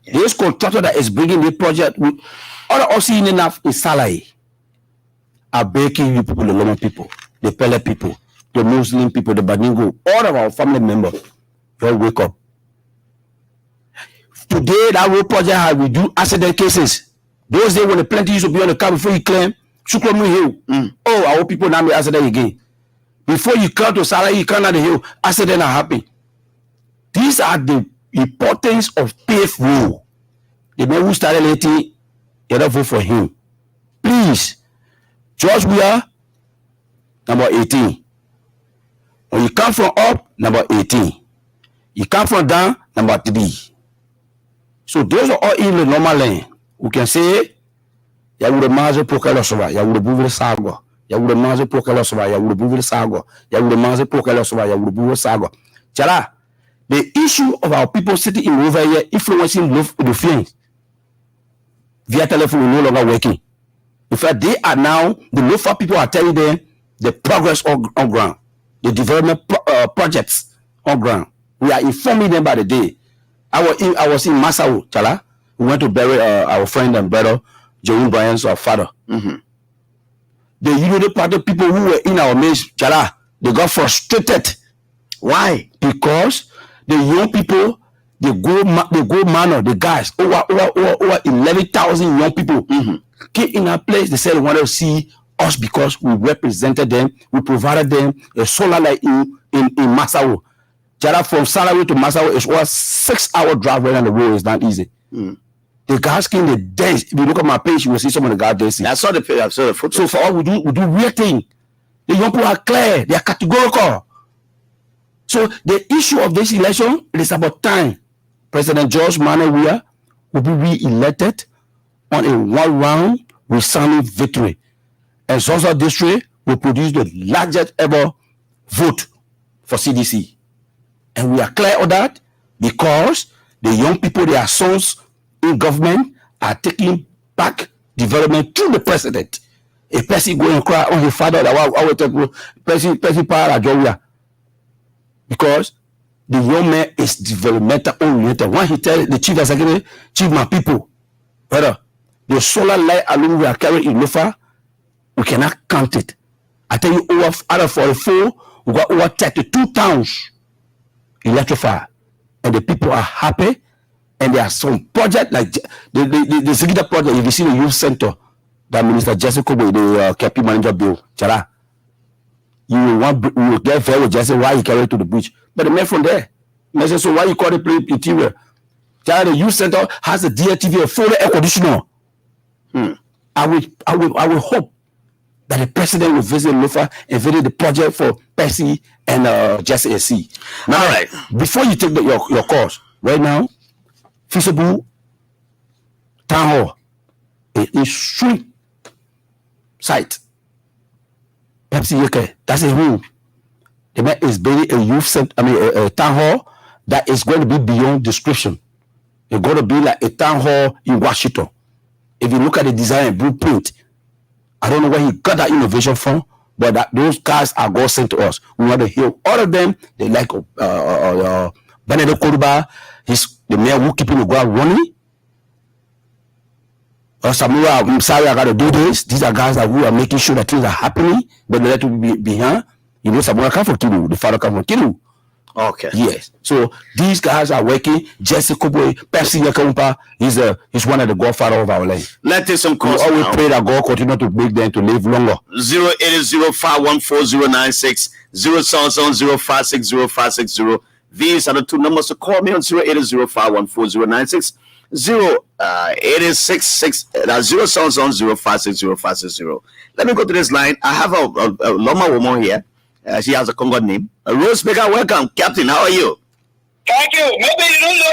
This contractor that is bringing the project with also enough in salary are breaking you people, the Loma people, the Pele people, the Muslim people, the Baningo, all of our family members. Don't wake up. Today, that road project has reduced accident cases. Those days when the plenty used to be on the car before you claim, Shukromu Hill. Oh, our people now be accident again. Before you come to salary, you come on the hill, accident are happening. These are the importance of paved road. The man who started late, you don't vote for him. Please, George Weah, number 18. When you come from up, number 18. You come from down, number 3. So those are all in the normal lane. We can say, ya would maze pokelosova, ya would move the sago, ya would maze pokelosova, ya would move the sago, ya would maze pokelosova, ya would move the sago. Chala. The issue of our people sitting in over here influencing the feelings via telephone is no longer working. In fact, they are now, the local people are telling them the progress on ground, the development projects on ground. We are informing them by the day. I was in Massawu, Chala. We went to bury our friend and brother, Jerome Bryan's father. The Unity Party people who were in our midst, Chala, they got frustrated. Why? Because the young people, they go manor, the guys, over 11,000 young people came in our place. They said they wanted to see us because we represented them, we provided them a solar light in Massawu. Jara, from Salawi to Massawu is what 6-hour drive right on the road is not easy. The guys came the dance. If you look at my page, you will see some of the guys dancing. I saw the picture, I saw the photo. So for all we do real thing. The young people are clear, they are categorical. So the issue of this election, it is about time. President George Manneh Weah will be re-elected on a 1-round resounding victory. And Zozo District will produce the largest ever vote for CDC. And we are clear on that because the young people, their sons in government, are taking back development through the president. A person going to cry on his father that I will take person power at because the young man is developmental oriented. When he tells the chief executive, chief my people, brother, the solar light alone we are carrying in Lofa, we cannot count it. I tell you, out of 44, we got over 32 towns electrified, and the people are happy. And there are some projects like the Zigida project. If you see the youth center that Minister Jesse Kobe, the KP manager bill, Chala, you will get fair with Jesse why he carried to the bridge. But the man from there, I said, so why you call it interior? Chala, the youth center has a DLTV, a full air conditioner. I will hope that the president will visit Lofa and visit the project for Percy and Jesse AC. Now, all right, before you take your course, right now, feasible town hall, a street site. Pepsi UK, that's a room. The man is building a youth center, a town hall that is going to be beyond description. It's going to be like a town hall in Washington. If you look at the design and blueprint, I don't know where he got that innovation from, But those guys are God sent to us. We want to heal all of them. They like Benedict Koruba. He's the man who keeping the ground running. Samura Msari got to do this. These are guys that who are making sure that things are happening, but they let to be behind. You know, Samura come from Kilu. The father come from Kilu. Okay. Yes. So these guys are working. Jesse Koboy, Percy Yakumpa, he's one of the godfather of our land. Let's take some We calls always now. pray that God continue to make them to live longer. 080514096, 07005605660. These are the two numbers to call me on. 080514096, 07005605660. Let me go to this line. I have a Loma woman here. She has a Congo name. Rose Baker, welcome. Captain, how are you? Thank you. Maybe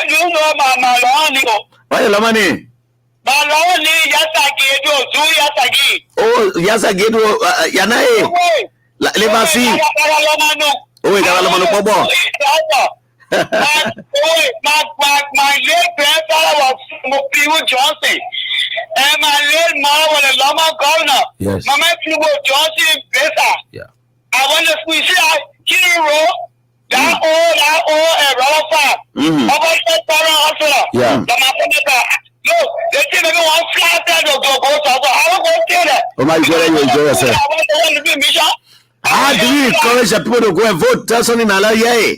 you know my Maloni. What is Loma name? Maloni Yasagi, Yasagi. Oh, Yasagedo, Yanae. Levasi. Oh, we got a Loma Bobo. My late grandfather was Mopiwu Johnson. And my late mom was a Loma governor. Yes. Mama Piwu Johnson Besa. Yeah. I want to squeeze out Kiro, that old rubber farm. Over the parent hospital. Yeah. Look, they think maybe one flat there to go. So I will go see that. Oh my God, you enjoy yourself. I want to be mission. How do you encourage the people to go and vote? Tell something in Allah, yeah.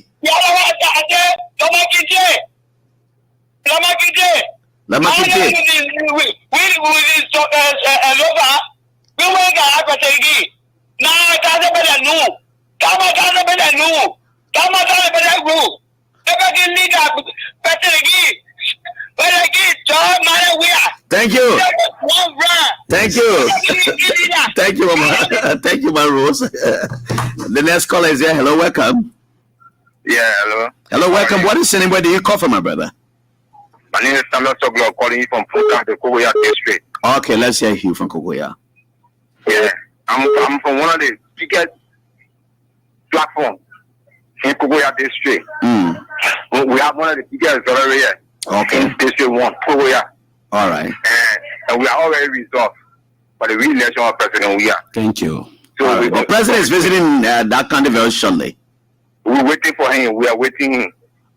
Thank you. Thank you. Thank you, Mama. Thank you, my Rose. The next caller is here. Hello, welcome. Yeah, hello. Hello, welcome. What is your name? Where do you call from, my brother? My name is Samuel Soglo, calling you from Fuka, the Kogoya district. Okay, let's hear you from Kogoya. Yeah, I'm from one of the biggest platforms in Kogoya district. We have one of the biggest already here. Okay. In District 1, Kogoya. All right. And we are already resolved for the re-election of President Weah. Thank you. So All right. The president is visiting that country very shortly. We're waiting for him. We are waiting him.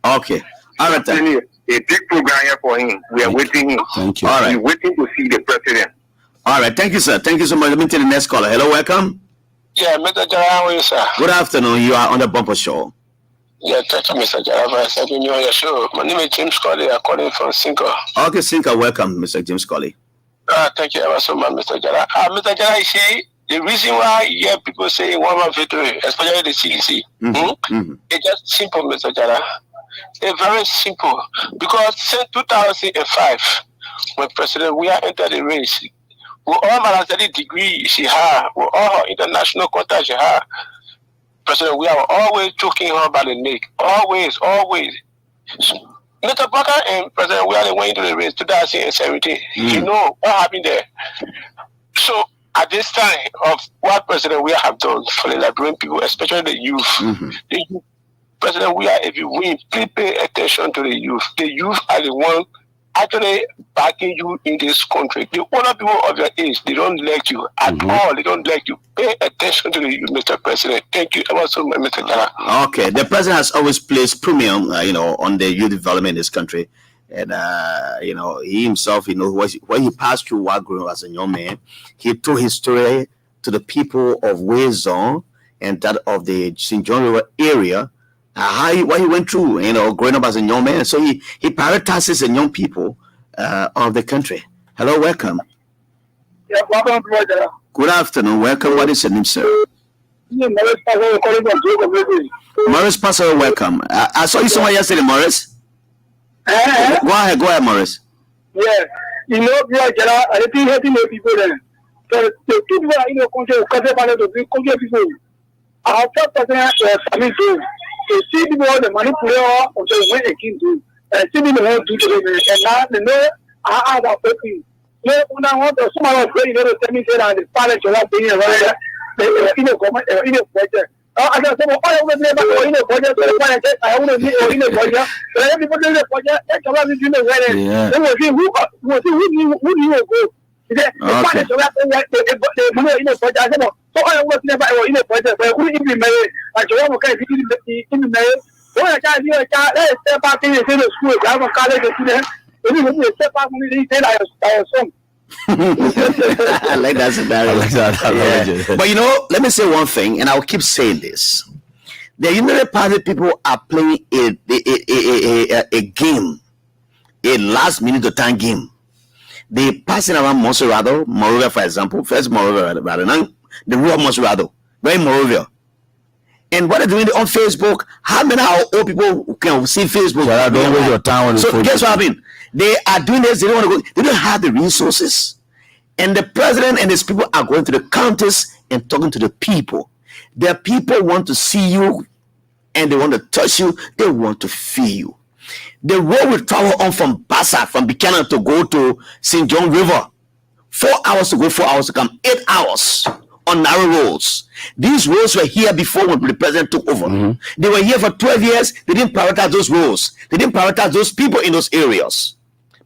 Okay. All right. Then. A big program here for him. We are waiting him. Thank you. All right. We're waiting to see the president. All right. Thank you, sir. Thank you so much. Let me take the next caller. Hello, welcome. Yeah, Mr. Jara, how are you, sir? Good afternoon. You are on the bumper show. Yeah, thank you, Mr. Jara, for accepting me on your show. My name is James Colley. I'm calling from Cinco. Okay, Sinka, welcome, Mr. James Colley. Thank you ever so much, Mr. Jara. Mr. Jara, you see, the reason why you hear people say one man victory, especially the CDC, it's just simple, Mr. Jara. It's very simple. Because since 2005, when President Weah entered the race, with all my degree she had, with all her international contacts she had, President Weah was always choking her by the neck. Always. Mr. Parker and President Weah went into the race 2017. You know what happened there. So at this time of what President Weah have done for the Liberian people, especially the youth, President Weah, if you win, please pay attention to the youth. The youth are the one actually backing you in this country. The older people of your age, they don't like you at all. They don't like you. Pay attention to the youth, Mr. President. Thank you ever so much, Mr. Jara. Okay, the president has always placed premium, on the youth development in this country, and he himself, when he passed through while growing up as a young man, he told his story to the people of Wazon and that of the St. John River area. What he went through, growing up as a young man. So he prioritizes the young people of the country. Hello, welcome. Yeah, welcome, brother. Good afternoon. Welcome. What is your name, sir? Morris Pastor, welcome. I saw you somewhere yesterday, Morris. Go ahead, Morris. Yeah, brother, I think helping people there. So the people are in the country, country people. Our first president family too. To see people the manipulator of the way they can do. See people who do to them, and now they know how about people. No, when I want to someone pray, tell me that the parents are not being around. They in a comment, in a project. I just say, I will never go in a project. I want to be in a project. But everybody in a project, that's what we do. Then we'll see who you go. The parents are not in a project. So I was never in a project where we implement a job of kind in the mail. When I can't hear a child, let's step back in the school, I have a college student. If step back when they say I was some. I like that scenario. I like that analogy. But you know, let me say one thing, and I'll keep saying this. The United Party people are playing a game, a last minute of time game. They passing around Monrovia, for example. First Monrovia, rather than the real Monrovia, very Monrovia. And what they're doing on Facebook, how many old people can see Facebook? Well, don't waste your time on So Facebook. guess what I mean? They are doing this, they don't want to go, they don't have the resources. And the president and his people are going to the counties and talking to the people. The people want to see you and they want to touch you, they want to feel you. The road will travel on from Bassa, from Buchanan to go to St. John River. 4 hours to go, 4 hours to come, 8 hours on narrow roads. These roads were here before when the president took over. They were here for 12 years. They didn't prioritize those roads. They didn't prioritize those people in those areas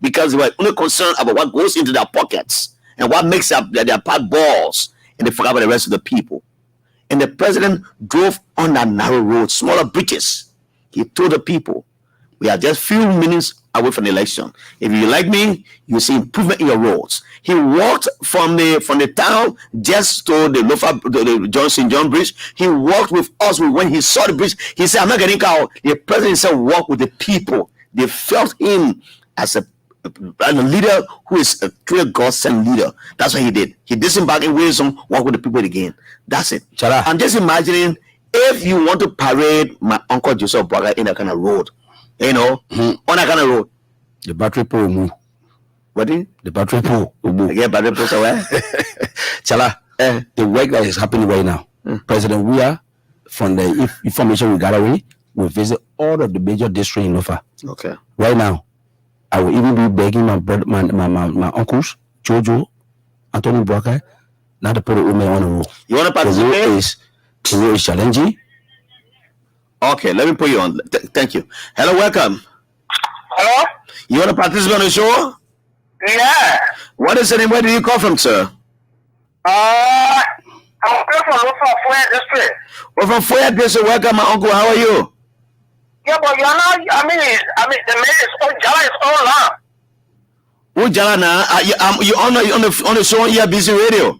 because they were only concerned about what goes into their pockets and what makes up their pot balls, and they forgot about the rest of the people. And the president drove on that narrow road, smaller bridges. He told the people, we are just few minutes away from the election. If you like me, you see improvement in your roads. He walked from the town just to the Johnson John Bridge. He walked with us when he saw the bridge. He said, I'm not getting out. The president said, walk with the people. They felt him as a leader who is a clear God-sent leader. That's what he did. He disembarked in Wilson, walk with the people again. That's it. Chala. I'm just imagining if you want to parade my uncle Joseph Braga in that kind of road, you know, on that kind of road. The battery pole move. What do you? The battery pole will move. Yeah, battery pole somewhere. Chala, the work that is happening right now, President Weah, from the information we got away, will visit all of the major districts in Lofa. Okay. Right now, I will even be begging my brother, my uncles, Jojo, Anthony Broca, not to put a woman on the road. You want to The participate? road is challenging. Okay, let me put you on. Thank you. Hello, welcome. Hello? You want to participate on the show? Yeah. What is the name? Where do you call from, sir? I'm calling from Lofa Foyer District. We're from Foyer District. Welcome, my uncle. How are you? Yeah, but you're not, I mean, the man is all, Jala is all around. Who Jalana? You on the show on ERBC Radio?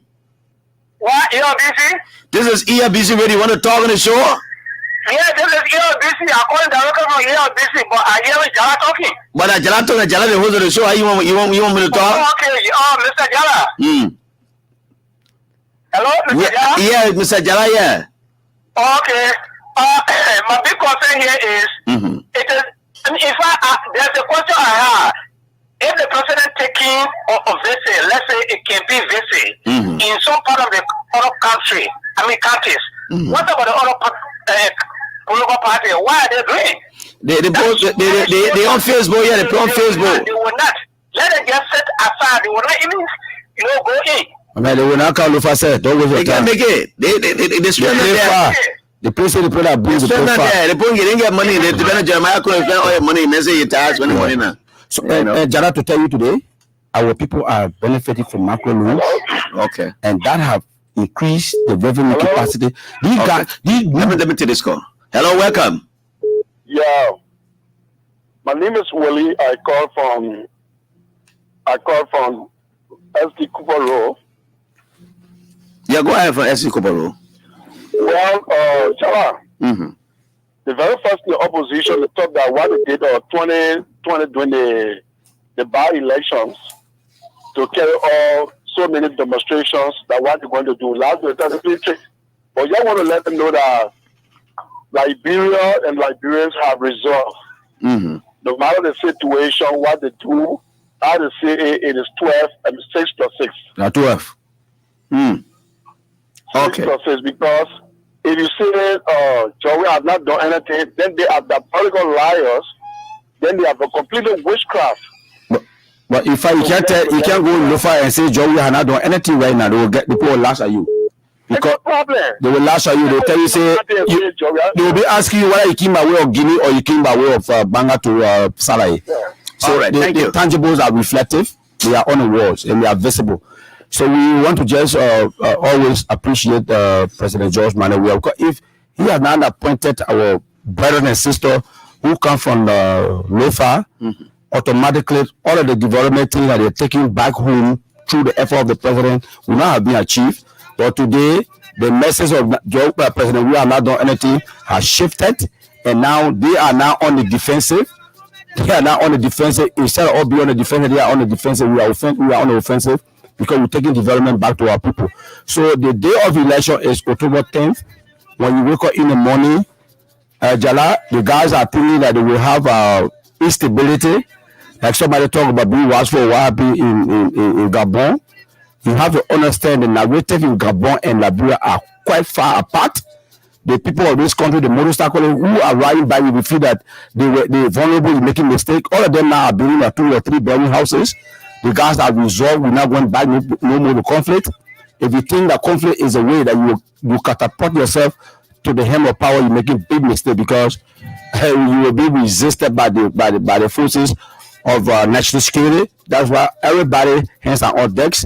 What? ERBC? This is ERBC Radio. You want to talk on the show? Yeah, this is ERBC. I'm calling directly from ERBC, but I hear Jala talking. But Jala talking. Jala the host of the show. You want me to talk? Oh, okay. Mr. Jala. Hello, Mr. Jala? Yeah, Mr. Jala, yeah. Okay. My big concern here is, it is, in fact, there's a question I have. If the president taking a visit, let's say it can be visit in some part of the other country, countries, what about the other political party? What are they doing? They on Facebook, yeah, they put on Facebook. They will not. Let them just sit aside. They will not even, go in. I mean, they will not call Lufa said, don't waste your They time. can't make it. They spend They there. far. The place they play that brings the Spend play far. there. They didn't get money. They depend on Jeremiah couldn't spend all your money. And they say you tired spending money now. So, Jara, to tell you today, our people are benefiting from macro loans, Okay. and that have increased the revenue capacity. These guys, Let me take this call. Hello, welcome. Yeah, my name is Willie. I call from SD Cooper Road. Yeah, go ahead for SC Koparo. Well, Chala, the very first the opposition thought that what they did 2020 during the by-elections to carry all so many demonstrations that what they're going to do last year. But you want to let them know that Liberia and Liberians have resolved. Mm-hmm. No matter the situation, what they do, how they say it is 12 and 6 plus 6. 12. Okay. 6 plus 6, because if you say Joey have not done anything, then they are the political liars, then they have a completely witchcraft. But in fact, you can't go in Lofa and say Joey has not done anything right now. They will get the people will laugh at you. Because problem. they will lash at you. They'll tell you, say, they will be asking you whether you came by way of Guinea or you came by way of Banga to Salai. Yeah. So All right, the thank you. tangibles are reflective, they are on the walls, and they are visible. So we want to just always appreciate President George Manawe. If he had not appointed our brothers and sisters who come from Lofa, automatically all of the development things that they're taking back home through the effort of the president will not have been achieved. But today, the message of President we have not done anything has shifted, and now they are now on the defensive. They are now on the defensive. Instead of all being on the defensive, they are on the defensive. We are on the offensive because we're taking development back to our people. So the day of election is October 10th. When you wake up in the morning, Jala, the guys are thinking that they will have instability. Like somebody talk about being watchful what happened in Gabon. You have to understand the narrative in Gabon and Liberia are quite far apart. The people of this country, the motorcyclists who are riding by, we feel that they vulnerable in making mistakes. All of them now are building 2 or 3 bedroom houses. The guys that resolved will not go back no more to conflict. If you think that conflict is a way that you catapult yourself to the hem of power, you're making big mistake because you will be resisted by the forces of national security. That's why everybody hands are on decks.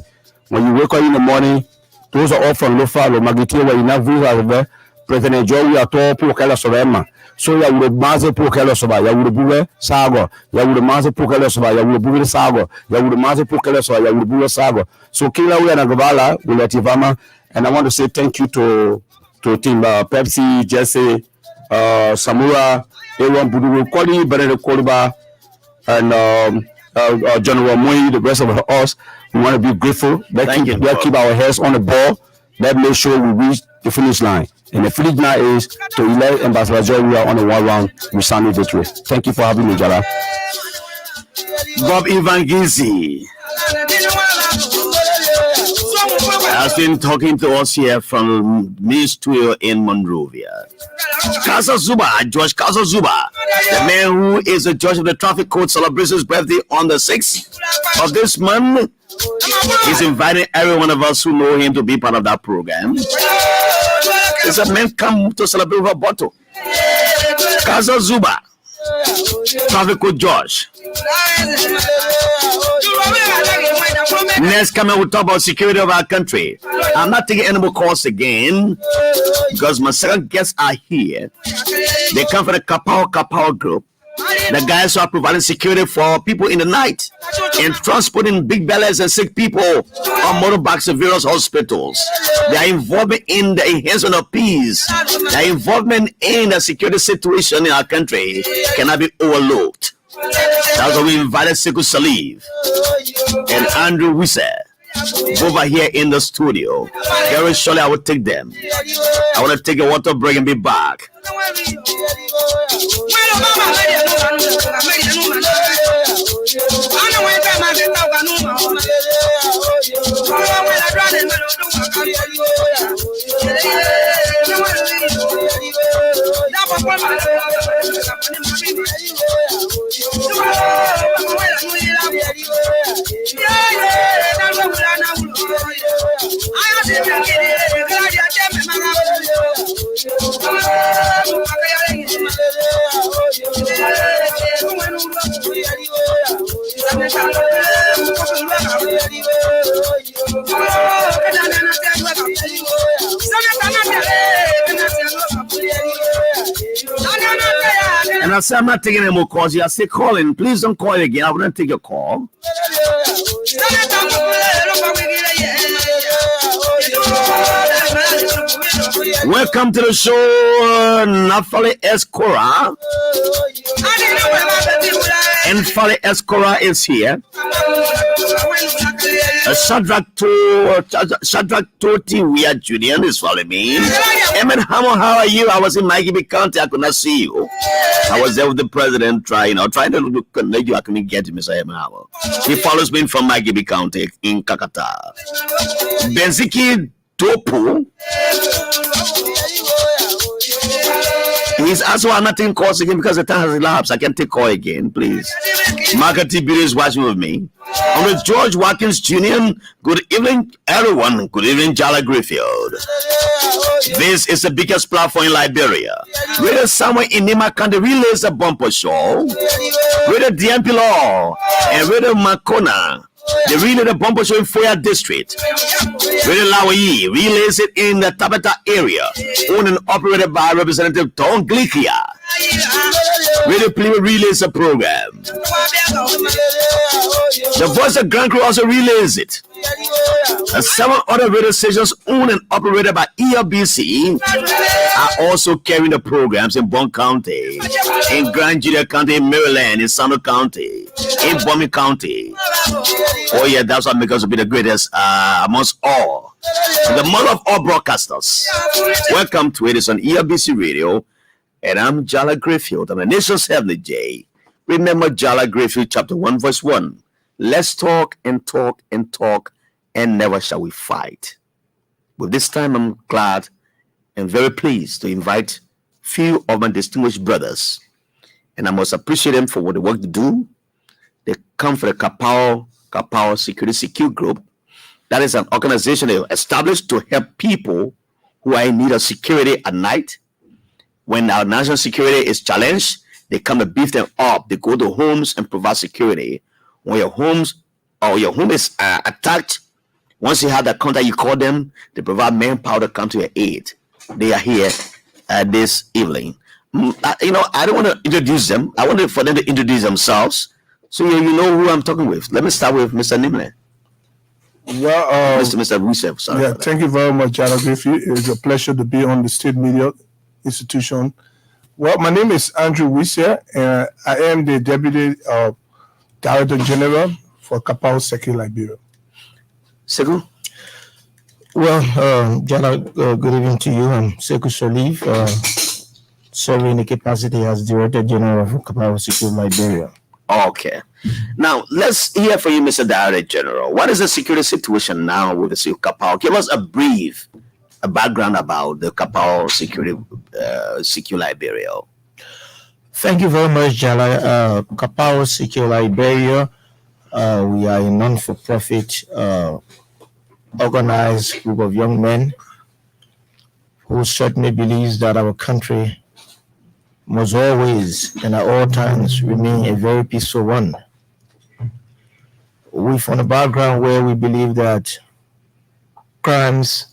When you wake up in the morning, those are all from Lofa, Lomagiti, where you now view President Joe, we are told pour qu'elle soit so ya would maze pour qu'elle soit ya would bouge sago ya would maze pour qu'elle soit ya would bouge sago ya would maze pour qu'elle soit ya would bouge sago. So kila we na gobala we let Ivama, and I want to say thank you to team Pepsi, Jesse, Samura, everyone Budu Koli, Benedict Koliba, and General Moy, the rest of us. We want to be grateful. Let's keep our heads on the ball. Let's make sure we reach the finish line. And the finish line is to elect Ambassador Joy. We are on a 1-round resounding victory. Thank you for having me, Jala. Bob Ivangizi has been talking to us here from Miss Studio in Monrovia. Casa Zuba, George Casa Zuba, the man who is the judge of the traffic court, celebrates his birthday on the 6th of this month. He's inviting every one of us who know him to be part of that program. It's a man come to celebrate with a bottle. Casa Zuba, traffic court judge. Next coming, we'll talk about security of our country. I'm not taking any more calls again because my second guests are here. They come from the Kapao group. The guys who are providing security for people in the night and transporting big bellies and sick people on motorbikes to various hospitals. Their involvement in the enhancement of peace, their involvement in the security situation in our country cannot be overlooked. That's why we invited Sekou Saliv and Andrew Wisse over here in the studio. Very shortly I will take them. I want to take a water break and be back. And I said, I'm not taking any more calls. I say, call in. Please don't call again. I wouldn't take your call. Welcome to the show, Nafali Escora. And Fali Escora is here. Shadrach Toti Wea Jr. is following me. Emmett Hamo, how are you? I was in Maghibie County. I could not see you. I was there with the president trying to connect you. I couldn't get him, Mr. Emmett Hamo. He follows me from Maghibie County in Kakata. Benziki Topu. He's also not taking calls again because the time has elapsed. I can't take call again, please. Margaret T. Beauty is watching with me. I'm with George Watkins Jr. Good evening, everyone. Good evening, Jala Greenfield. This is the biggest platform in Liberia. Radio somewhere in Nima County relays the bumper show. Radio DMP Law and Radio Makona The relay the bumper show in Foya District. Radio Lawayi relays it in the Tabata area, owned and operated by Representative Tom Glikia. Radio Plymouth relays the program. The Voice of Grand Crew also relays it. And 7 other radio stations owned and operated by ELBC are also carrying the programs in Bond County, in Grand Julia County, in Maryland, in Sano County, in Bomi County. Oh yeah, that's what makes us be the greatest amongst all. The mother of all broadcasters. Welcome to it. It's on ELBC Radio. And I'm Jala Grayfield. I'm the nation's heavenly J. Remember Jala Grayfield chapter 1 verse 1. Let's talk and talk and talk, and never shall we fight. With this time, I'm glad and very pleased to invite few of my distinguished brothers. And I must appreciate them for what the work they do. They come from the Kapao Security Secure Group. That is an organization they established to help people who are in need of security at night. When our national security is challenged, they come to beef them up. They go to homes and provide security. When your home is attacked, once you have that contact, you call them. They provide manpower to come to your aid. They are here this evening. I don't want to introduce them. I want for them to introduce themselves, so you know who I'm talking with. Let me start with Mr. Nimle. Well, Mr. Rusev. Sorry. Yeah, thank you very much, Jana Griffey. It's a pleasure to be on the State Media Institution. Well, my name is Andrew Wisia, and I am the Deputy Director General for Kapao Security Liberia. Sekou? Well, Jana, good evening to you. I'm Sekou Sholif, serving in the capacity as Director General for Kapao Security Liberia. Okay. Now, let's hear from you, Mr. Director General. What is the security situation now with the Kapao? Give us a background about the Kapao Secure Liberia. Thank you very much, Jala. Kapao Secure Liberia, we are a non-for-profit organized group of young men who certainly believes that our country must always and at all times remain a very peaceful one. We from a background where we believe that crimes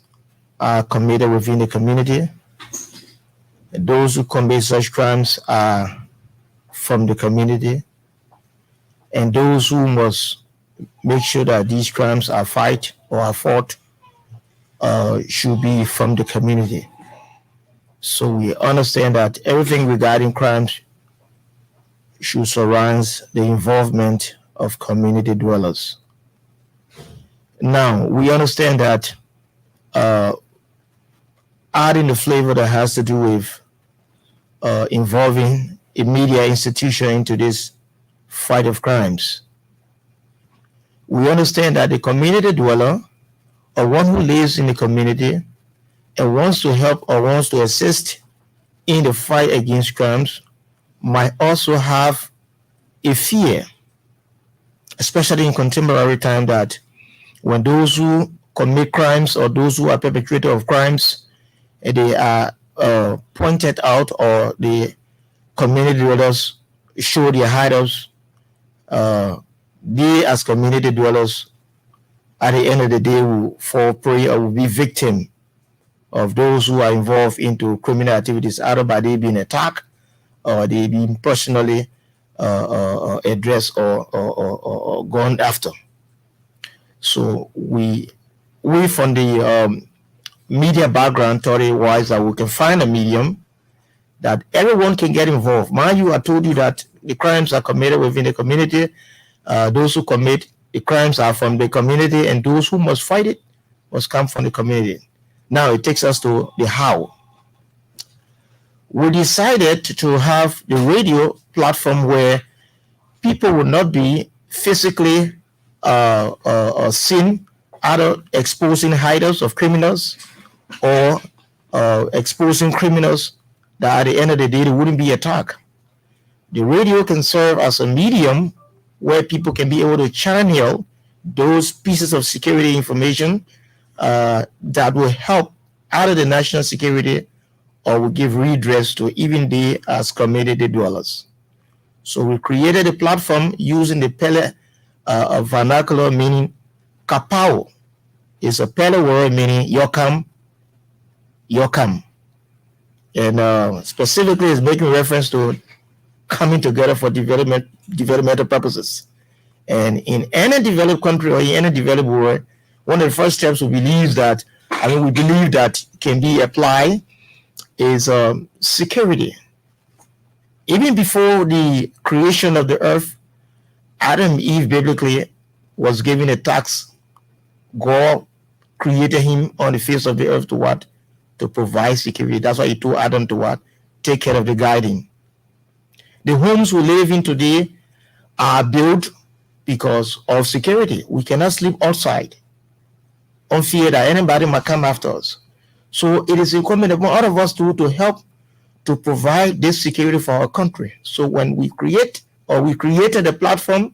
are committed within the community. Those who commit such crimes are from the community, and those who must make sure that these crimes are fought should be from the community. So we understand that everything regarding crimes should surround the involvement of community dwellers. Now, we understand that adding the flavor that has to do with involving a media institution into this fight of crimes. We understand that the community dweller, or one who lives in the community and wants to help or wants to assist in the fight against crimes, might also have a fear, especially in contemporary time, that when those who commit crimes or those who are perpetrators of crimes, they are pointed out, or the community dwellers show their hideouts, they as community dwellers at the end of the day will fall prey or will be victim of those who are involved into criminal activities, either by they being attacked or they being personally addressed or gone after. So we from the media background thought it wise that we can find a medium that everyone can get involved. Mind you, I told you that the crimes are committed within the community. Those who commit the crimes are from the community, and those who must fight it must come from the community. Now it takes us to the how. We decided to have the radio platform where people would not be physically seen, either exposing hideouts of criminals or exposing criminals that at the end of the day they wouldn't be attacked. The radio can serve as a medium where people can be able to channel those pieces of security information that will help either the national security or will give redress to even they as community dwellers. So we created a platform using the a vernacular meaning kapao. It's a Pele word meaning yokam. And specifically is making reference to coming together for developmental purposes. And in any developed country or in any developed world, one of the first steps we believe that can be applied is security. Even before the creation of the earth, Adam and Eve biblically was given a task. God created him on the face of the earth to what? To provide security. That's why he told Adam to what? Take care of the garden. The homes we live in today are built because of security. We cannot sleep outside on fear that anybody might come after us. So it is incumbent upon all of us to help to provide this security for our country. So when we created a platform,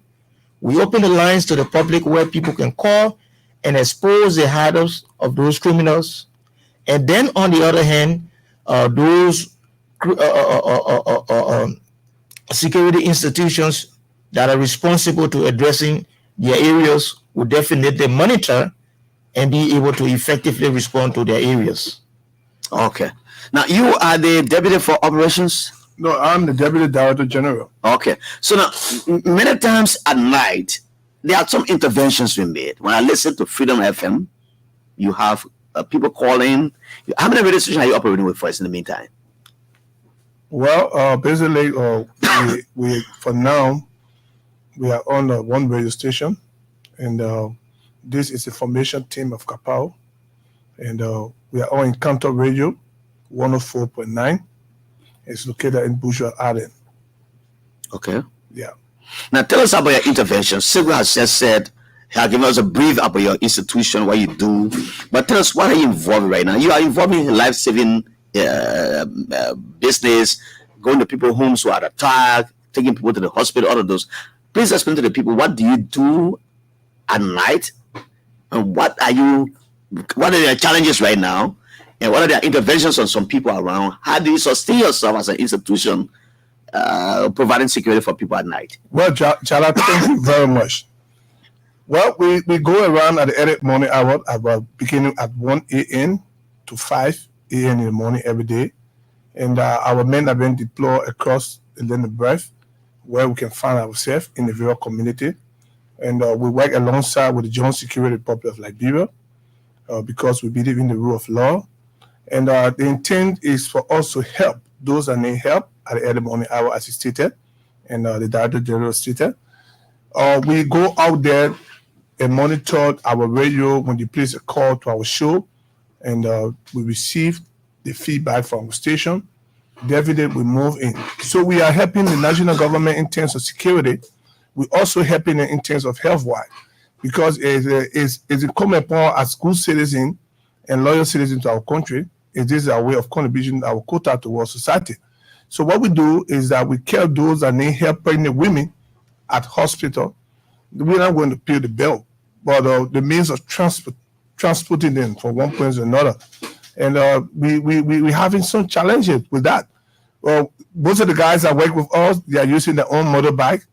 we open the lines to the public where people can call and expose the hearts of those criminals. And then on the other hand, those security institutions that are responsible to addressing their areas will definitely monitor and be able to effectively respond to their areas. Okay. Now, you are the Deputy for Operations? No, I'm the Deputy Director General. Okay. So now, many times at night, there are some interventions we made. When I listen to Freedom FM, you have people calling. How many radio stations are you operating with for us in the meantime? Well, basically, we for now, we are on one radio station, and this is the formation team of Kapao, and we are on Encounter Radio 104.9. It's located in Bourgeois Island. Okay. Yeah. Now tell us about your intervention. Silvia has just said, have given us a brief about your institution, what you do. But tell us, what are you involved in right now? You are involved in life-saving business, going to people's homes who are attacked, taking people to the hospital, all of those. Please explain to the people, what do you do at night? And what are your challenges right now? And what are the interventions on some people around? How do you sustain yourself as an institution providing security for people at night? Well, Chala, thank you very much. Well, we go around at the early morning hour, about beginning at 1 a.m. to 5 a.m. in the morning every day. And our men have been deployed across the land of breath, where we can find ourselves in the various community. And we work alongside with the Joint Security Republic of Liberia because we believe in the rule of law. And the intent is for us to help those that need help at the early morning hour, as you stated, and the Director General stated. We go out there and monitor our radio when they place a call to our show, and we receive the feedback from our station. Definitely, we move in. So we are helping the national government in terms of security. We're also helping in terms of health-wise, because it's incumbent upon as good citizens and loyal citizens to our country. This is our way of contributing our quota towards society. So what we do is that we care those that need help, pregnant women at hospital. We're not going to pay the bill, but the means of transporting them from one place to another. And we're having some challenges with that. Well, most of the guys that work with us, they are using their own motorbike.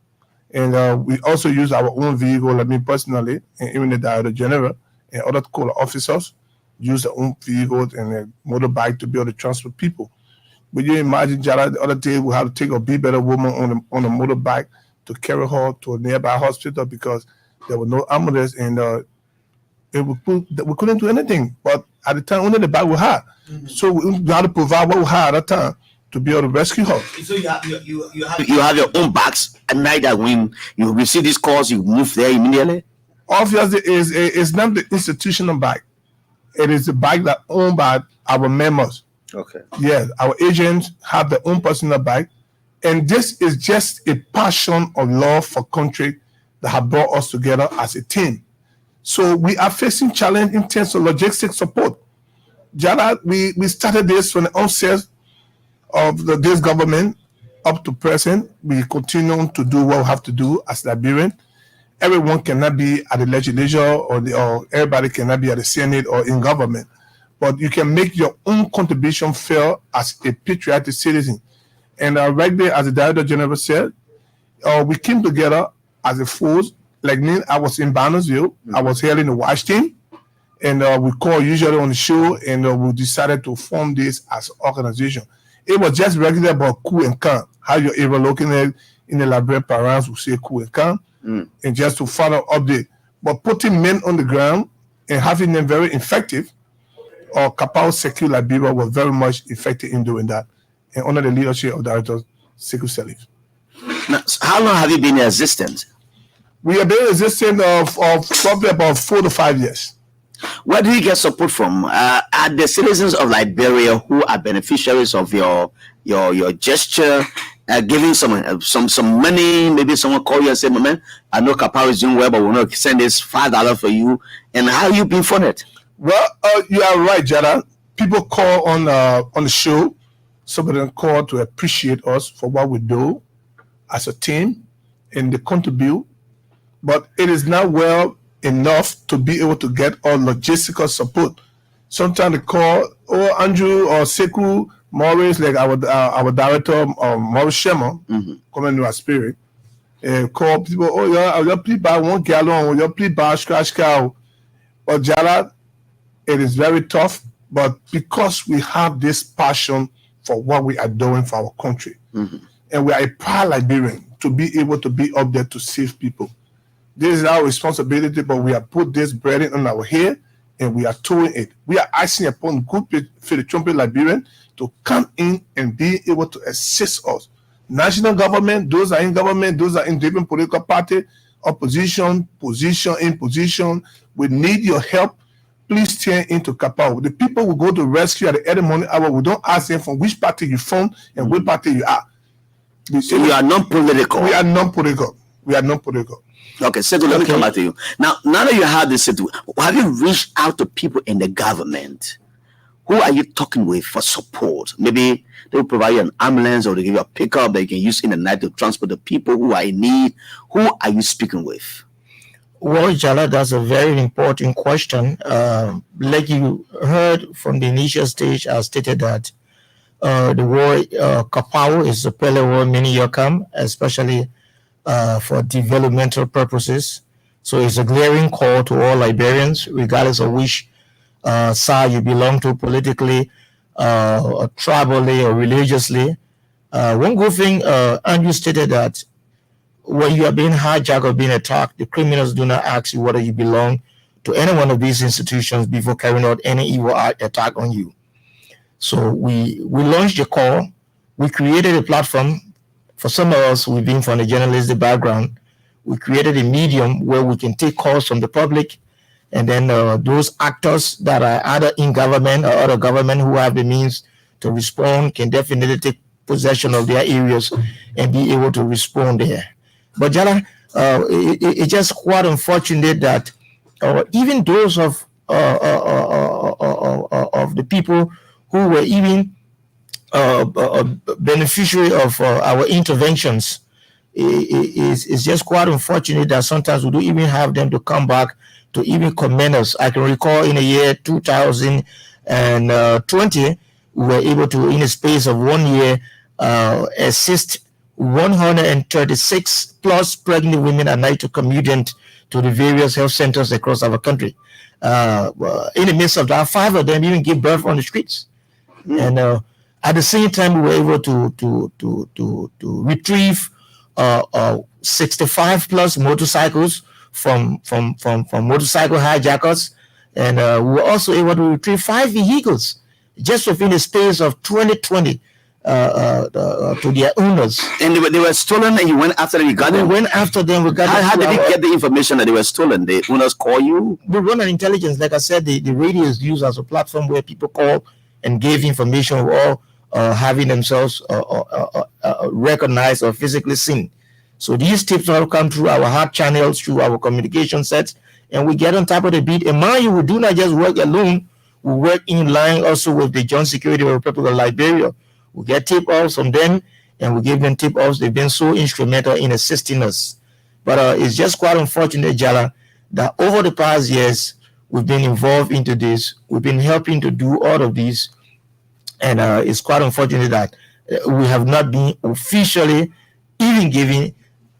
And we also use our own vehicle, I mean, personally, and even the Director General and other core officers use their own vehicles and a motorbike to be able to transport people. But you imagine, Jara, the other day we had to take a better woman on a motorbike to carry her to a nearby hospital because there was no ambulance, and we couldn't do anything. But at the time, only the bike we had. Mm-hmm. So we had to provide what we had at that time to be able to rescue her. So you have your own bags at night, that when you receive these calls, you move there immediately? Obviously, it's not the institutional bike. It is the bike that owned by our members. Okay. Yes, our agents have their own personal bike. And this is just a passion of love for country that have brought us together as a team. So we are facing challenge in terms of logistic support. Jara, we started this from the onset of this government up to present. We continue to do what we have to do as Liberian. Everyone cannot be at the legislature or everybody cannot be at the Senate or in government. But you can make your own contribution feel as a patriotic citizen. And right there, as the Director General said, we came together as a force like me, I was in Bannersville. I was hailing the watch team. And we call usually on the show, and we decided to form this as an organization. It was just regular about coup and can. How you're ever looking at in the Liberian parents who say coup and can, and just to follow update. But putting men on the ground and having them very effective, Kapao Secure Liberia was very much effective in doing that, and under the leadership of Director Sekou Salif. Now, how long have you been in existence? We have been in existence of probably about 4 to 5 years. Where do you get support from? Are the citizens of Liberia who are beneficiaries of your gesture giving some money? Maybe someone call you and say, "Man, I know Kapao is doing well, but we're not send this $5 for you." And how you been funded? Well, you are right, Jada. People call on the show. Some of them call to appreciate us for what we do as a team, and they contribute. But it is not well enough to be able to get all logistical support. Sometimes they call, Andrew or Sekou Morris, like our director, Maurice Shema, coming to our spirit, call people, I'll please buy 1 gallon, or please buy scratch cow. But Jala, it is very tough, but because we have this passion for what we are doing for our country, and we are a proud Liberian to be able to be up there to save people. This is our responsibility, but we have put this burden on our head, and we are doing it. We are asking upon good philanthropic Liberian to come in and be able to assist us. National government, those are in government, those are in different political party, opposition, position, in position. We need your help. Please turn into Kapao. The people will go to rescue at the early morning hour. We don't ask them from which party you from and which party you are. So you are non-political. We are non-political. We are non-political. Okay, so let me come back to you. Now that you have this situation, have you reached out to people in the government? Who are you talking with for support? Maybe they will provide you an ambulance, or they give you a pickup that you can use in the night to transport the people who are in need. Who are you speaking with? Well, Jala, that's a very important question. Like you heard from the initial stage, I stated that the war, Kapao is a pillar war many years come, especially for developmental purposes. So it's a glaring call to all Liberians, regardless of which side you belong to politically, or tribally, or religiously. One good thing, Andrew stated that when you are being hijacked or being attacked, the criminals do not ask you whether you belong to any one of these institutions before carrying out any evil attack on you. So we launched a call. We created a platform. For some of us, we've been from a journalistic background. We created a medium where we can take calls from the public, and then those actors that are either in government or other government who have the means to respond can definitely take possession of their areas and be able to respond there. But Jala, it's just quite unfortunate that even those of the people who were even beneficiary of our interventions, it's just quite unfortunate that sometimes we don't even have them to come back to even commend us. I can recall in the year 2020, we were able to, in a space of 1 year, assist 136 plus pregnant women at night to commute to the various health centers across our country. In the midst of that, 5 of them even gave birth on the streets. And at the same time, we were able to retrieve 65 plus motorcycles from motorcycle hijackers, and we were also able to retrieve 5 vehicles just within the space of 2020 to their owners. And they were stolen, and you went after them. You got them. We went after them. We got them. How did you get the information that they were stolen? The owners call you. We run an intelligence. Like I said, the radio is used as a platform where people call and give information, or having themselves recognized or physically seen. So these tips all come through our hard channels, through our communication sets, and we get on top of the beat. And mind you, we do not just work alone. We work in line also with the Joint Security Republic of Liberia. We get tip-offs from them, and we give them tip-offs. They've been so instrumental in assisting us. But it's just quite unfortunate, Jala, that over the past years, we've been involved into this. We've been helping to do all of this. And it's quite unfortunate that we have not been officially even given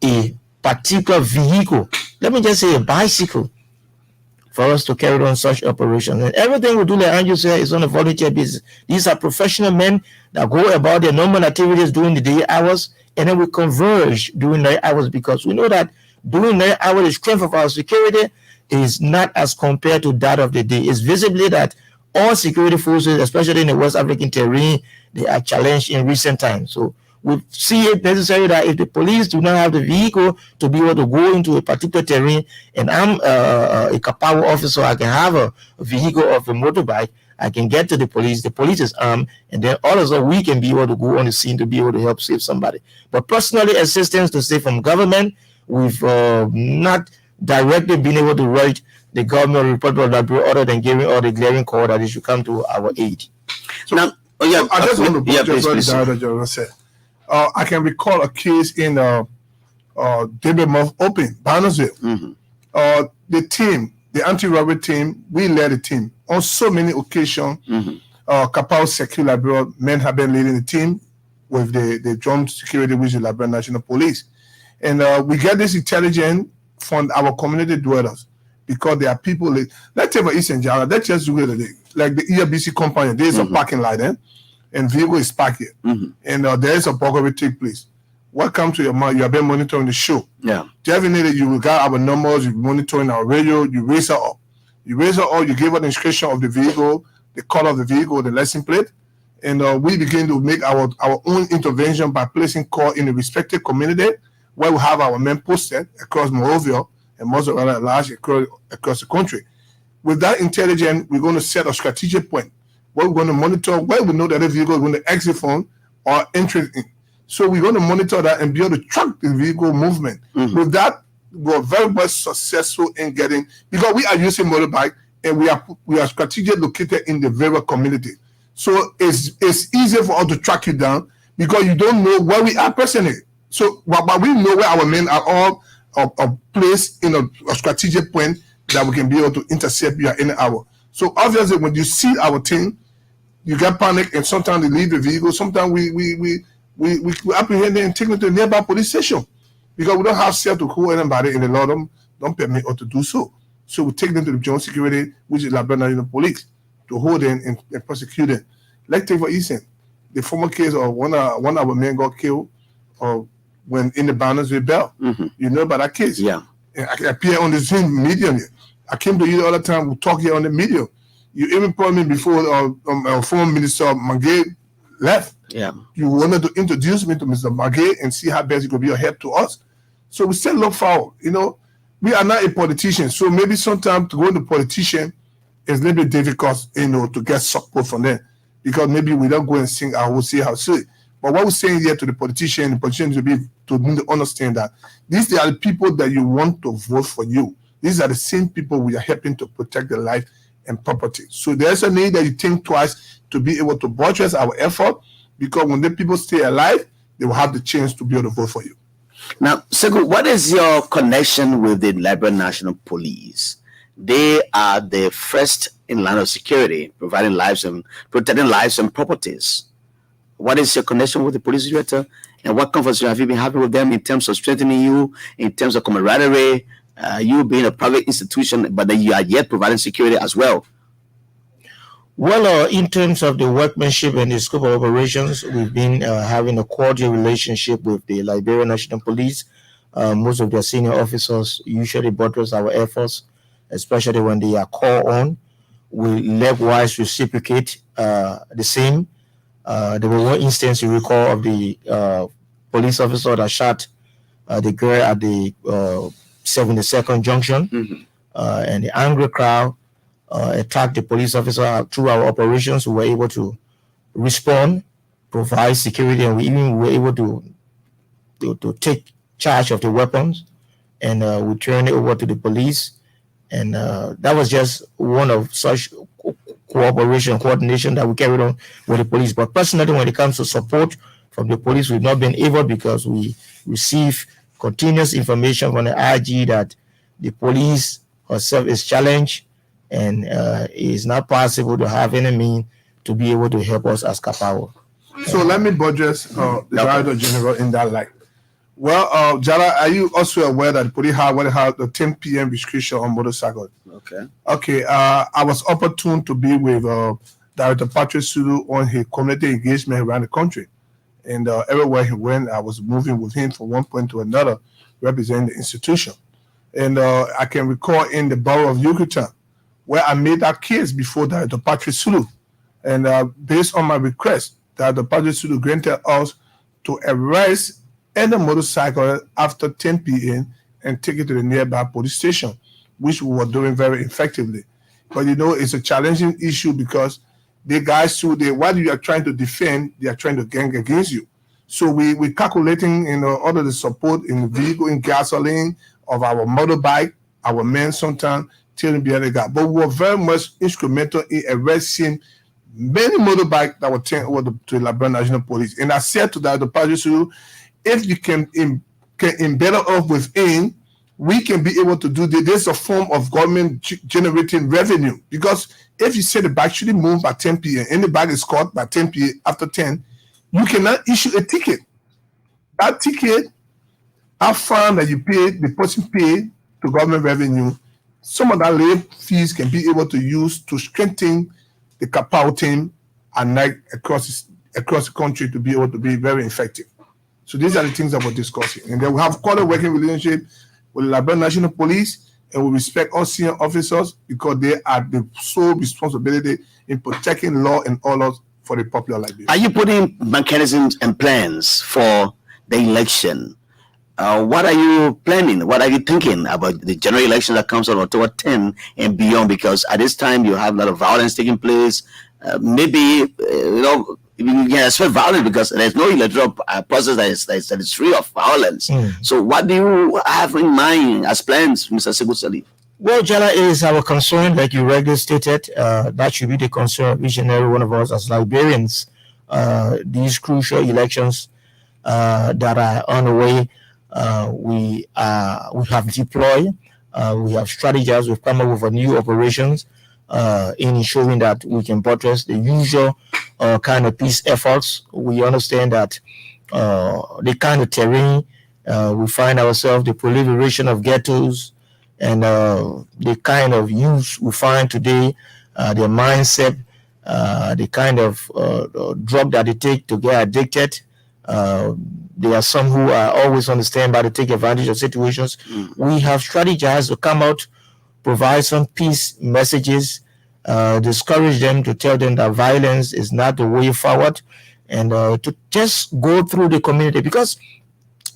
a particular vehicle, let me just say a bicycle, for us to carry on such operations. And everything we do, like Andrew said, is on a volunteer basis. These are professional men that go about their normal activities during the day hours, and then we converge during night hours, because we know that during night hours, the strength of our security is not as compared to that of the day. It's visibly that all security forces, especially in the West African terrain, they are challenged in recent times. So we see it necessary that if the police do not have the vehicle to be able to go into a particular terrain, and I'm a Kapawa officer, I can have a vehicle of a motorbike, I can get to the police is armed, and then all of us, we can be able to go on the scene to be able to help save somebody. But personally, assistance to say from government, we've not directly been able to write the government report other than giving all the glaring call that it should come to our aid. So now, I just want to just what the Director General said. I can recall a case in David Muff Open, Barnesville. The team, the anti-robbery team, we led the team on so many occasions. Kapawa Security Bureau men have been leading the team with the joint security, which is the Liberia National Police. And we get this intelligence from our community dwellers, because there are people, let's take for Eastern Java, let's just do it like the ERBC company, there's a parking lot there, and vehicle is parked here, and there is a burglary take place. Welcome to your mind. You have been monitoring the show. Yeah. Definitely, you got our numbers, you're monitoring our radio, you raise her up. You raise her up, you give her the description of the vehicle, the color of the vehicle, the license plate, and we begin to make our own intervention by placing call in the respective community where we have our men posted across Monrovia and most of our large across the country. With that intelligence, we're going to set a strategic point where we're going to monitor where we know that the vehicle is going to exit from or enter in. So we're going to monitor that and be able to track the vehicle movement. With that, we're very much successful in getting, because we are using motorbike and we are strategically located in the very community. So it's easier for us to track you down because you don't know where we are personally. So, but we know where our men are all placed in a strategic point that we can be able to intercept you at any hour. So obviously, when you see our team, you get panic, and sometimes they leave the vehicle. Sometimes we apprehend them and take them to the nearby police station because we don't have self to call anybody, and the law don't permit us to do so. So we take them to the joint security, which is Liberia National Police, to hold them and prosecute them. Let's take for instance the former case of one of our men got killed when in the Barnesville Bell. You know about that case? Yeah. And I appear on the same medium. I came to you all the time. We talk here on the medium. You even told me before former Minister Mangay left. Yeah. You wanted to introduce me to Mr. Mangay and see how best it could be a help to us. So we still look forward. You know, we are not a politician. So maybe sometimes to go to politician is a little bit difficult, you know, to get support from them. Because maybe we don't go and sing I will see how say. But what we're saying here to the politician to understand that these are the people that you want to vote for you. These are the same people we are helping to protect their life and property. So there's a need that you think twice to be able to buttress our effort, because when the people stay alive, they will have the chance to be able to vote for you. Now, Sekou, what is your connection with the Liberia National Police? They are the first in line of security, providing lives and protecting lives and properties. What is your connection with the police director, and what conversation have you been having with them in terms of strengthening you, in terms of camaraderie, you being a private institution, but then you are yet providing security as well? Well, in terms of the workmanship and the scope of operations, we've been having a cordial relationship with the Liberia National Police. Most of their senior officers usually buttress our efforts, especially when they are called on. We likewise reciprocate the same. There was one instance you recall of the police officer that shot the girl at the 72nd Junction, and the angry crowd attacked the police officer. Through our operations, we were able to respond, provide security, and we even were able to take charge of the weapons, and we turned it over to the police. And that was just one of such coordination that we carried on with the police. But personally, when it comes to support from the police, we've not been able, because we receive continuous information from the IG that the police herself is challenged, and it is not possible to have any means to be able to help us as Kapawa. So let me buttress the Director General in that light. Well, Jara, are you also aware that the police have the 10 p.m. restriction on motorcycles? Okay. Okay. I was opportune to be with Director Patrick Sulu on his community engagement around the country. And everywhere he went, I was moving with him from one point to another, representing the institution. And I can recall in the borough of Yucatan, where I made that case before Director Patrick Sulu. And based on my request, Director Patrick Sulu granted us to arrest any motorcycle after 10 p.m. and take it to the nearby police station, which we were doing very effectively. But it's a challenging issue because the guys while you are trying to defend, they are trying to gang against you. So we're calculating, all of the support in the vehicle, in gasoline, of our motorbike, our men sometimes telling behind the guy. But we were very much instrumental in arresting many motorbikes that were taken over to the Liberia National Police. And I said to the Patrick Sulu, if you can embed us within, we can be able to do this. There's a form of government generating revenue. Because if you say the bike shouldn't move by 10 p.m., any bike is caught by 10 p.m. after 10, you cannot issue a ticket. That ticket, I found that you paid, the person paid to government revenue. Some of that late fees can be able to use to strengthen the Kapao team at night across the country to be able to be very effective. So these are the things that we're discussing. And then we have quite a working relationship with the Liberia National Police, and we respect all senior officers because they are the sole responsibility in protecting law and order for the popular Liberia. Are you putting mechanisms and plans for the election? What are you planning? What are you thinking about the general election that comes on October 10 and beyond? Because at this time you have a lot of violence taking place. Maybe you can expect violence because there's no electoral process that is free of violence. So what do you have in mind as plans, Mr. Sekou Salif? Well, Jala, it is our concern, like you regularly stated. That should be the concern of each and every one of us as Liberians. These crucial elections that are on the way, we have deployed, we have strategized, we've come up with new operations in ensuring that we can buttress the usual kind of peace efforts. We understand that the kind of terrain we find ourselves, the proliferation of ghettos, and the kind of youth we find today, their mindset, the kind of drug that they take to get addicted. There are some who are always on the standby to take advantage of situations. We have strategized to come out, provide some peace messages, discourage them, to tell them that violence is not the way forward, and to just go through the community. Because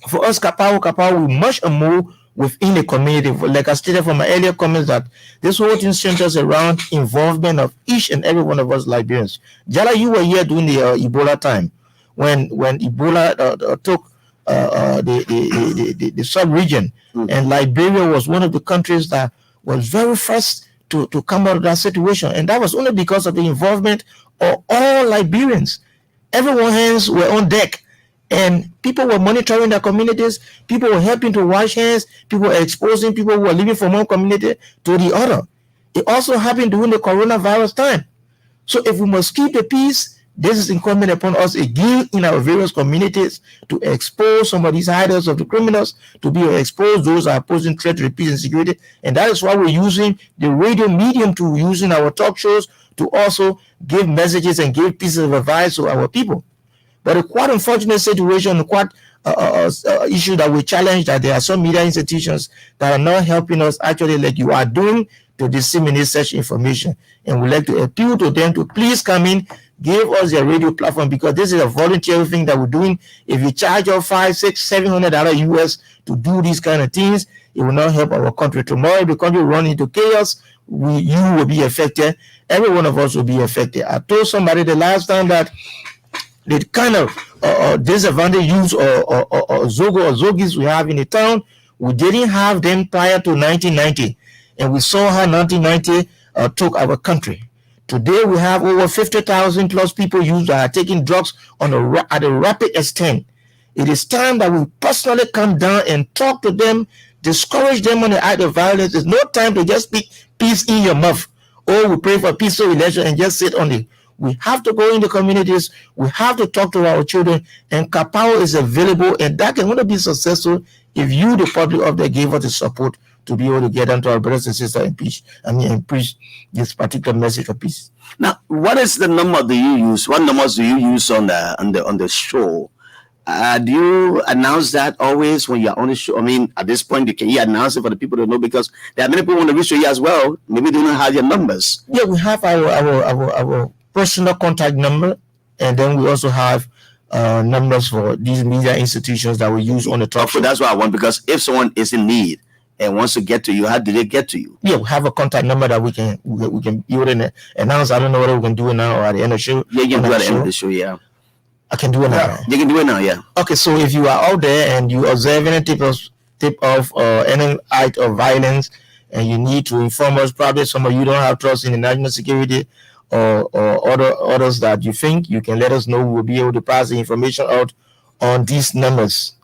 for us, Kapao, we much more within the community. Like I stated from my earlier comments, that this whole thing centers around involvement of each and every one of us Liberians. Jala, you were here during the Ebola time, when Ebola took the sub-region, and Liberia was one of the countries that was very first to come out of that situation. And that was only because of the involvement of all Liberians. Everyone's hands were on deck, and people were monitoring their communities. People were helping to wash hands. People were exposing people who were living from one community to the other. It also happened during the coronavirus time. So if we must keep the peace, this is incumbent upon us again in our various communities to expose some of these hideouts of the criminals, to be exposed those that are posing threat to the peace and security. And that is why we're using the radio medium, to using our talk shows to also give messages and give pieces of advice to our people. But a quite unfortunate situation, quite issue that we challenge, that there are some media institutions that are not helping us actually, like you are doing, to disseminate such information. And we'd like to appeal to them to please come in, give us their radio platform, because this is a voluntary thing that we're doing. If you charge us $500, $600, $700 US to do these kind of things, it will not help our country. Tomorrow, if the country run into chaos, you will be affected. Every one of us will be affected. I told somebody the last time that the kind of disadvantaged youth or Zogo or Zogis we have in the town, we didn't have them prior to 1990. And we saw how 1990 took our country. Today, we have over 50,000 plus people that are taking drugs at a rapid extent. It is time that we personally come down and talk to them, discourage them on the act of violence. There's no time to just speak peace in your mouth. Or we pray for peaceful election and just sit on it. We have to go in the communities. We have to talk to our children, and Kapow is available, and that can only be successful if you, the public of the, give us the support to be able to get them to our brothers and sisters and preach this particular message of peace. Now, what is the number do you use? What numbers do you use on the show? Do you announce that always when you're on the show? I mean, at this point, can you announce it for the people to know? Because there are many people on the reach you as well. Maybe they don't have your numbers. Yeah, we have our personal contact number, and then we also have numbers for these media institutions that we use on the talk show. That's what I want, because if someone is in need and wants to get to you, how do they get to you? Yeah, we have a contact number that we can announce. I don't know whether we can do it now or at the end of the show. Yeah, you can do it at the end of the show, yeah. I can do it now. You can do it now, yeah. Okay, so if you are out there and you observe any tip of any act of violence, and you need to inform us, probably some of you don't have trust in the national security or others that you think, you can let us know. We'll be able to pass the information out on these numbers.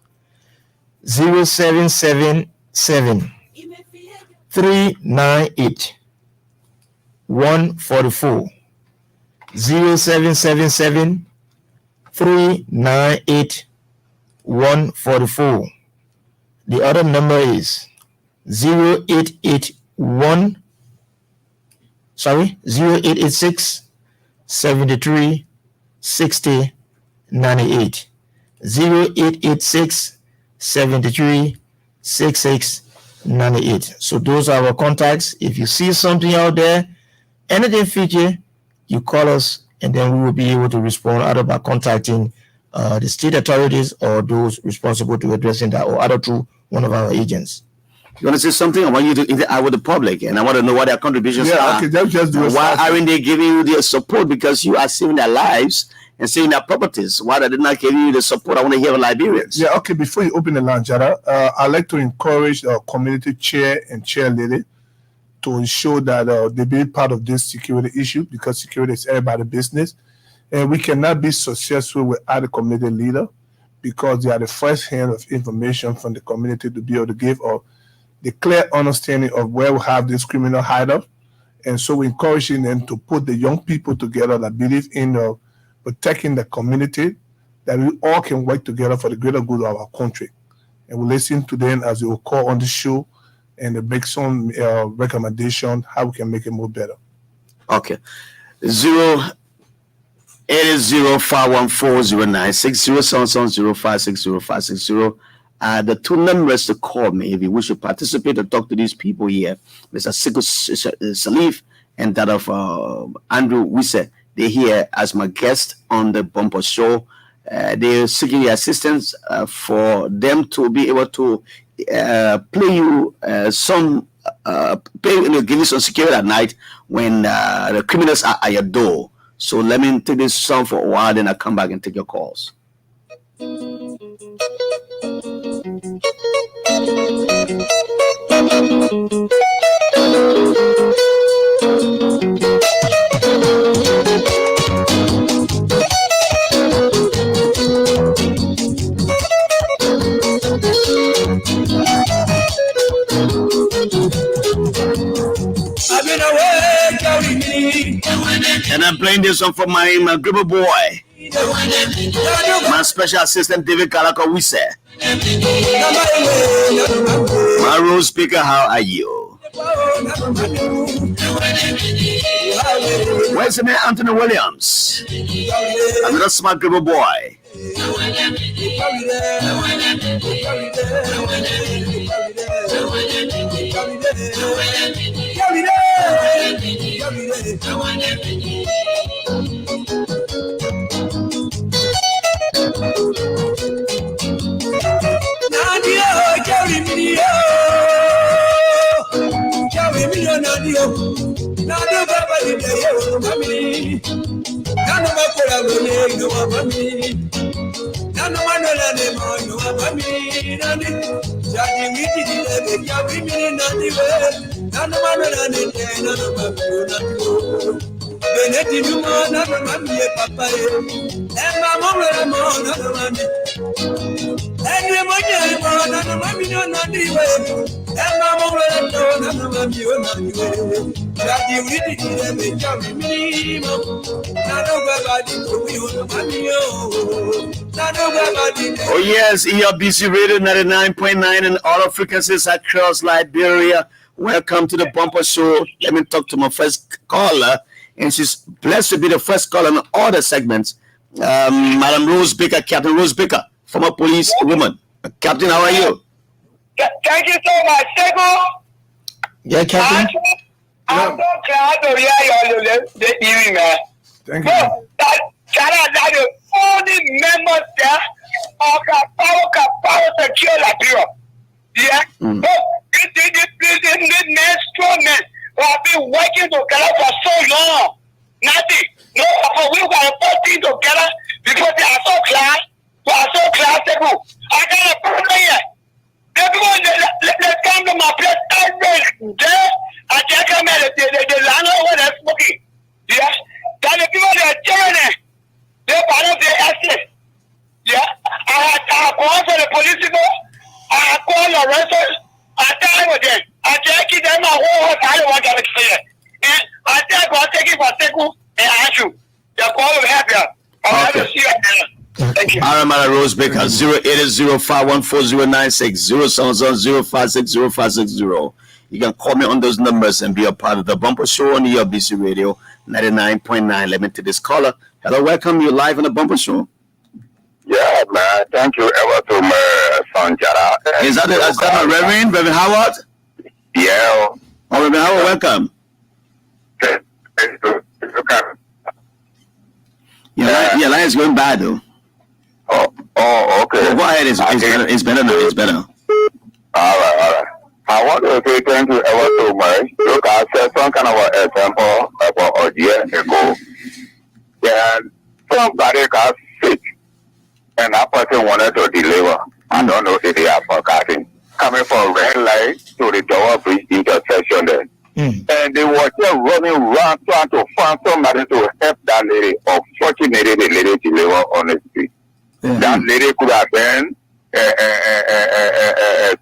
0777 398 144 0777 398 144. The other number is 0886 73 60 98. 0886 73 66 98. So those are our contacts. If you see something out there, anything feature, you call us, and then we will be able to respond either by contacting the state authorities or those responsible to addressing that, or either through one of our agents. You want to say something? I want you to interact with the public, and I want to know what their contributions are. Okay, just do it. Why aren't they giving you their support? Because you are saving their lives and saving their properties. Why are they not giving you the support? I want to hear from Liberians. Yeah, okay, before you open the line, Jada, I'd like to encourage our community chair and chair lady to ensure that they be part of this security issue, because security is everybody's business. And we cannot be successful without a community leader, because they are the first hand of information from the community to be able to give the clear understanding of where we have this criminal hideout. And so we're encouraging them to put the young people together that believe in protecting the community, that we all can work together for the greater good of our country. And we listen to them as they will call on the show, and they make some recommendation how we can make it more better. Okay. 0805140960770560560. The two numbers to call me if you wish to participate or talk to these people here, Mr. Siku Salif and that of Andrew Wisse. They're here as my guest on the Bumper Show. They're seeking your assistance for them to be able to play you give you some security at night when the criminals are at your door. So let me take this song for a while, then I'll come back and take your calls. And I'm playing this song for my gripper boy, my special assistant David Kalako Wisse. My road speaker, how are you? Where's the man Anthony Williams? Another smart gripper boy. Oh yes, ERBC Radio 99.9 and all frequencies across Liberia. Welcome to the Bumper Show. Let me talk to my first caller, and she's blessed to be the first caller on all the segments. Madam Rose Baker, Captain Rose Baker, former police woman. Captain, how are you? Thank you so much, Sego. Yeah, Captain. I'm so glad to hear the evening, man. Thank you. That the only members there of the power secure Liberia. Yeah. This man, strong men, who have been working together for so long. Nothing. No, we were working together because they are so class. They are so classable. I got a problem here. Everyone, let's come to my place every day. I check them out. The land over there smoking. Yes. Then the people they are joining. They're part of the essay. Yeah. I call for the police people. I call the rest. I tell with them. I take them a whole I don't want to clear. And I take it for Seku and Ashu. They're calling me happy. I want to see you again. Thank you. Aramara Rose Baker, 080514096, 07005605660. You can call me on those numbers and be a part of the Bumper Show on ERBC Radio 99.9. Let me to this caller. Hello, welcome. You live on the Bumper Show. Yeah, man. Thank you ever so much, Sanjara. Is that my Reverend Howard? Yeah. Oh, Reverend Howard, welcome. Your line is going bad, though. Oh, okay. Go ahead. It's better now. It's better. All right. I want to say thank you ever so much. Look, I said some kind of an example about a year ago. Yeah, somebody got sick, and that person wanted to deliver. I don't know if they are forgotten. Coming from red light to the Tower Bridge intersection there. And they were just running around trying to find somebody to help that lady. Unfortunately, the lady delivered on the street. That lady could have been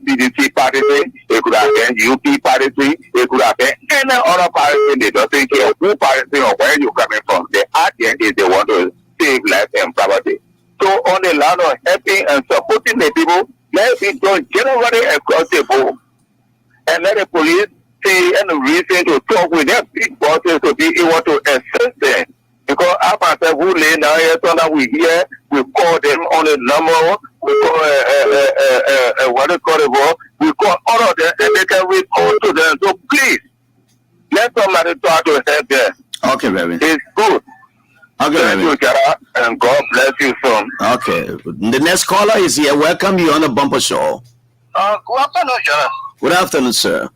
CDC party, it could have been UP party, it could have been any other party. They don't take care of who party or where you're coming from. They at the end they want to save life and property. So on the line of helping and supporting the people, let it done generally across the board. And let the police see any reason to talk with their big bosses to be able to assist them. Because after who lay down here, so that we hear, we call them on the number, we call what they call it, we call all of them, and they can respond to them. So please, let somebody try to help them. Okay, Reverend. It's good. Okay, Thank you, Jara, and God bless you, son. Okay. The next caller is here. Welcome you on the Bumper Show. Good afternoon, Jara. Good afternoon, sir.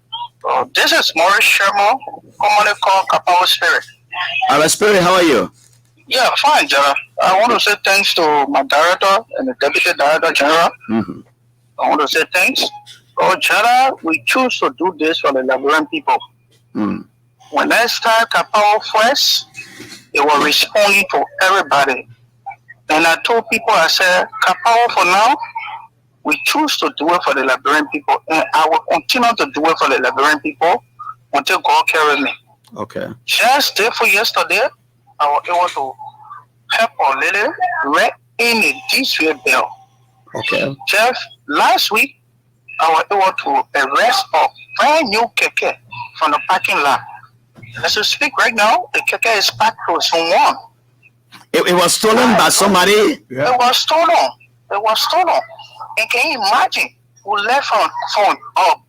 This is Maurice Sherman, commonly called Kapawa Spirit. Our Spirit, how are you? Yeah, fine, Jara. I want to say thanks to my director and the deputy director general. Mm-hmm. I want to say thanks. Oh, Jara, we choose to do this for the Liberian people. Mm. When I start Kapawa first, they were responding to everybody. And I told people, I said, Kapawa for now, we choose to do it for the Liberian people. And I will continue to do it for the Liberian people until God carries me. Okay. Just day for yesterday, I was able to help a lady rent in a D-Street bill. Okay. Just last week, I was able to arrest a brand new keke from the parking lot. As we speak right now, the keke is parked to someone. It was stolen by somebody. Yeah. It was stolen. And can you imagine? We left from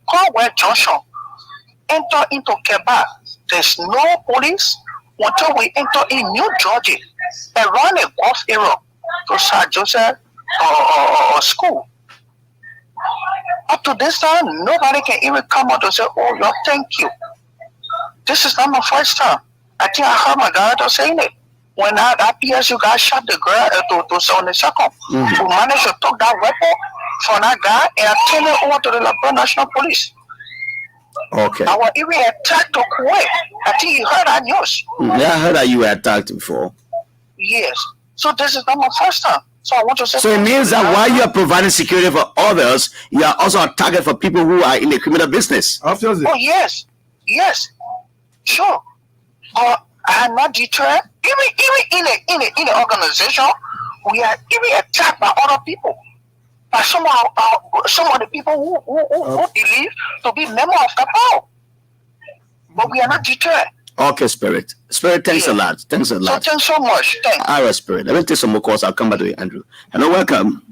Conway Junction, enter into Quebec. There's no police until we enter in New Jersey, around a golf area to St. Joseph school. Up to this time, nobody can even come out and say, oh, Lord, thank you. This is not my first time. I think I heard my director saying it. When that PSU guy shot the girl to 72nd, we managed to take that weapon from that guy and turn it over to the Liberia National Police. Okay. I was even attacked to Kuwait. I think you heard that news. Yeah, I heard that you were attacked before. Yes. So this is not my first time. So I want to say. So it means that while you are providing security for others, you are also a target for people who are in the criminal business. Obviously. Oh yes, sure. I'm not deterred. Even in an organization, we are even attacked by other people. By some of the people who believe to be members of Kapao. But we are not deterred. Okay, Spirit, thanks a lot. So thanks so much. Thanks. All right, Spirit. Let me take some more calls. I'll come back to you, Andrew. Hello, welcome.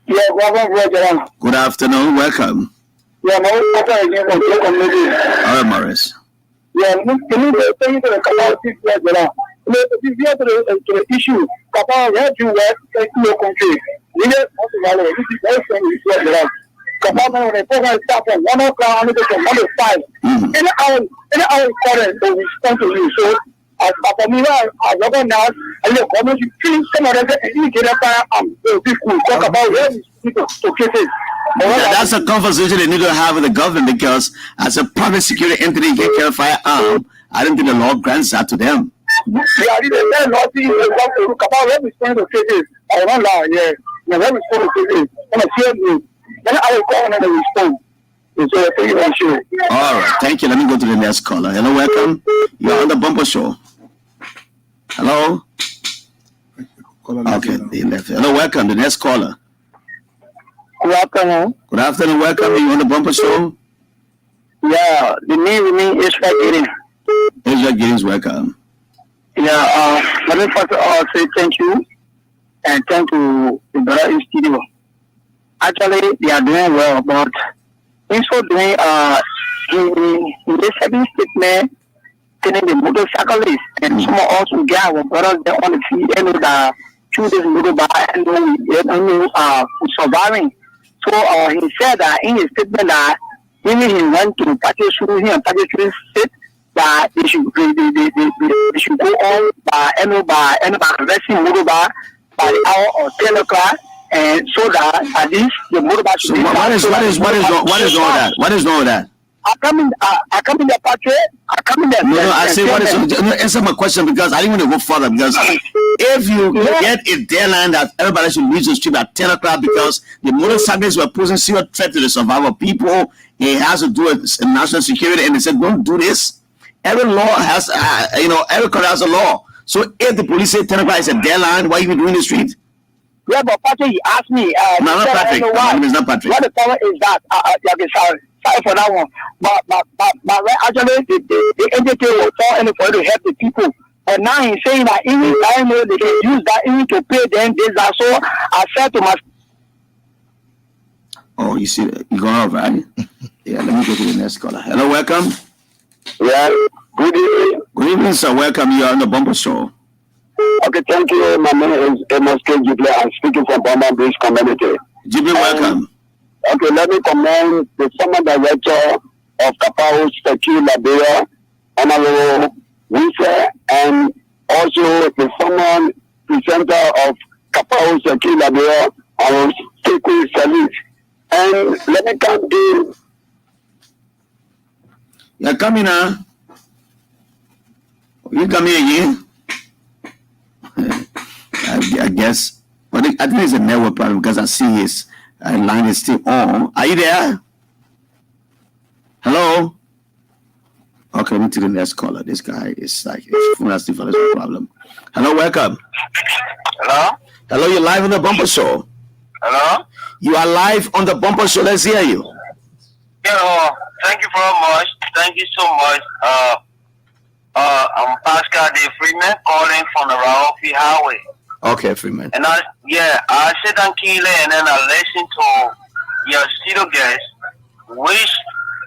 Yeah, welcome. Good afternoon, welcome. Yeah, All right, Morris. Yeah, can you tell you the Kapao to the issue? Kapao had to work in your country. We have this is very friendly. Kapao when program start from 1 o'clock and to 1 to 5. Any hour current they respond to you. So as for me, I recognize and the government feel some of them you get up talk about where people to cases. That's a conversation they need to have with the government, because as a private security entity, you can carry firearm. I don't think the law grants that to them. Yeah, I didn't know to Kapao where respond to cases. I don't know, yeah. Where respond to cases. And I feel you. Then I will call and respond. So thank you, sure. All right, thank you. Let me go to the next caller. Hello, welcome. You're on the Bumper Show. Hello. Okay, they left. Hello, welcome. The next caller. Good afternoon. Good afternoon, welcome. You're on the Bumper Show. Yeah, the name is Israel. Israel Giddings, welcome. Yeah, let me first say thank you and thank you the brother in studio. Actually, they are doing well, but in so doing, in this second statement, telling the motorcyclists and some of us who get our brothers there on the field and that through this motorbike and we surviving. So he said that in his statement that even he went to Patrick Shuru, he and Patrick Shuru said that they should go on by arresting motorbike by the hour of 10 o'clock. And so that at least the motorbike should be. What is all that? What is all that? I come in the patrol. I come in there. No, I say what is. No, answer my question, because I didn't want to go further. Because if you get a deadline that everybody should reach the street at 10 o'clock, because the motorcyclists were posing serious threat to the survival of people, it has to do with national security, and they said don't do this. Every law has, every country has a law. So if the police say 10 o'clock is a deadline, why are you doing in the street? Yeah, but Patrick, he asked me. No, not Patrick. It's not Patrick. What the problem is that? Sorry for that one. But actually, the entity was falling for to help the people. But now he's saying that even I know they can use that even to pay them this. So I said to my. Oh, you see, you going off, right? Yeah, let me go to the next caller. Hello, welcome. Yeah, good evening. Good evening, sir. Welcome. You are on the Bumper Show. Okay, thank you. My name is MSK Jible. I'm speaking from Bama Bridge community. Jible, welcome. Okay, let me commend the former director of Kapao Security Liberia, Honorable Wise, and also the former presenter of Kapao Security Liberia, our Sekou Salit. And let me come to. You're coming now. You coming again? I guess, but I think it's a network problem, because I see his line is still on. Are you there? Hello? Okay, let me take the next caller. This guy is like, his phone has still a problem. Hello, welcome. Hello? Hello, you're live on the Bumper Show. Hello? You are live on the Bumper Show. Let's hear you. Thank you very much. Thank you so much. I'm Pascal De Freeman calling from the Raofi Highway. Okay, Freeman. And I sit on Kile and then I listen to your studio guest, which